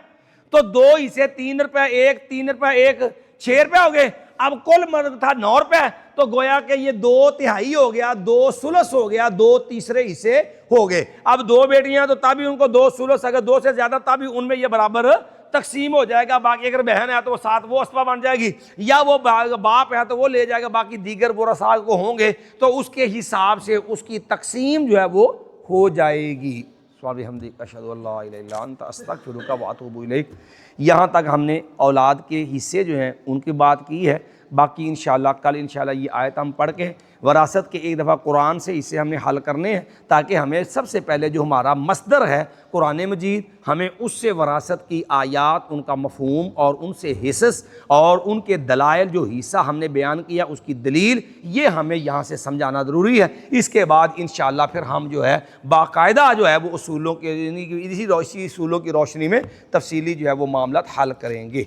Speaker 1: تو 2 حصے 3 روپے 1 3 روپے 1 6 روپے ہو گئے۔ اب کل مرد تھا 9 روپے تو گویا کہ یہ 2/3 ہو گیا، 2 ثلث ہو گیا، 2/3 حصے ہو گئے۔ اب 2 بیٹیاں تو تبھی ان کو 2 ثلث، اگر 2 سے زیادہ تبھی ان میں یہ برابر تقسیم ہو جائے گا۔ باقی اگر بہن ہے تو وہ 7 وہ اسبہ بن جائے گی، یا وہ باپ ہے تو وہ لے جائے گا، باقی دیگر ورثاء کو ہوں گے تو اس کے حساب سے اس کی تقسیم جو ہے وہ ہو جائے گی۔ سبحانک بحمدک اشہد ان لا الہ الا انت استغفرک و اتوب الیک۔ یہاں تک ہم نے اولاد کے حصے جو ہیں ان کی بات کی ہے، باقی انشاءاللہ کل انشاءاللہ یہ آیت ہم پڑھ کے وراثت کے ایک دفعہ قرآن سے اسے ہم نے حل کرنے ہیں، تاکہ ہمیں سب سے پہلے جو ہمارا مصدر ہے قرآن مجید، ہمیں اس سے وراثت کی آیات، ان کا مفہوم اور ان سے حصص اور ان کے دلائل، جو حصہ ہم نے بیان کیا اس کی دلیل، یہ ہمیں یہاں سے سمجھانا ضروری ہے۔ اس کے بعد انشاءاللہ پھر ہم جو ہے باقاعدہ جو ہے وہ اصولوں کے اسی اصولوں کی روشنی میں تفصیلی جو ہے وہ معاملات حل کریں گے۔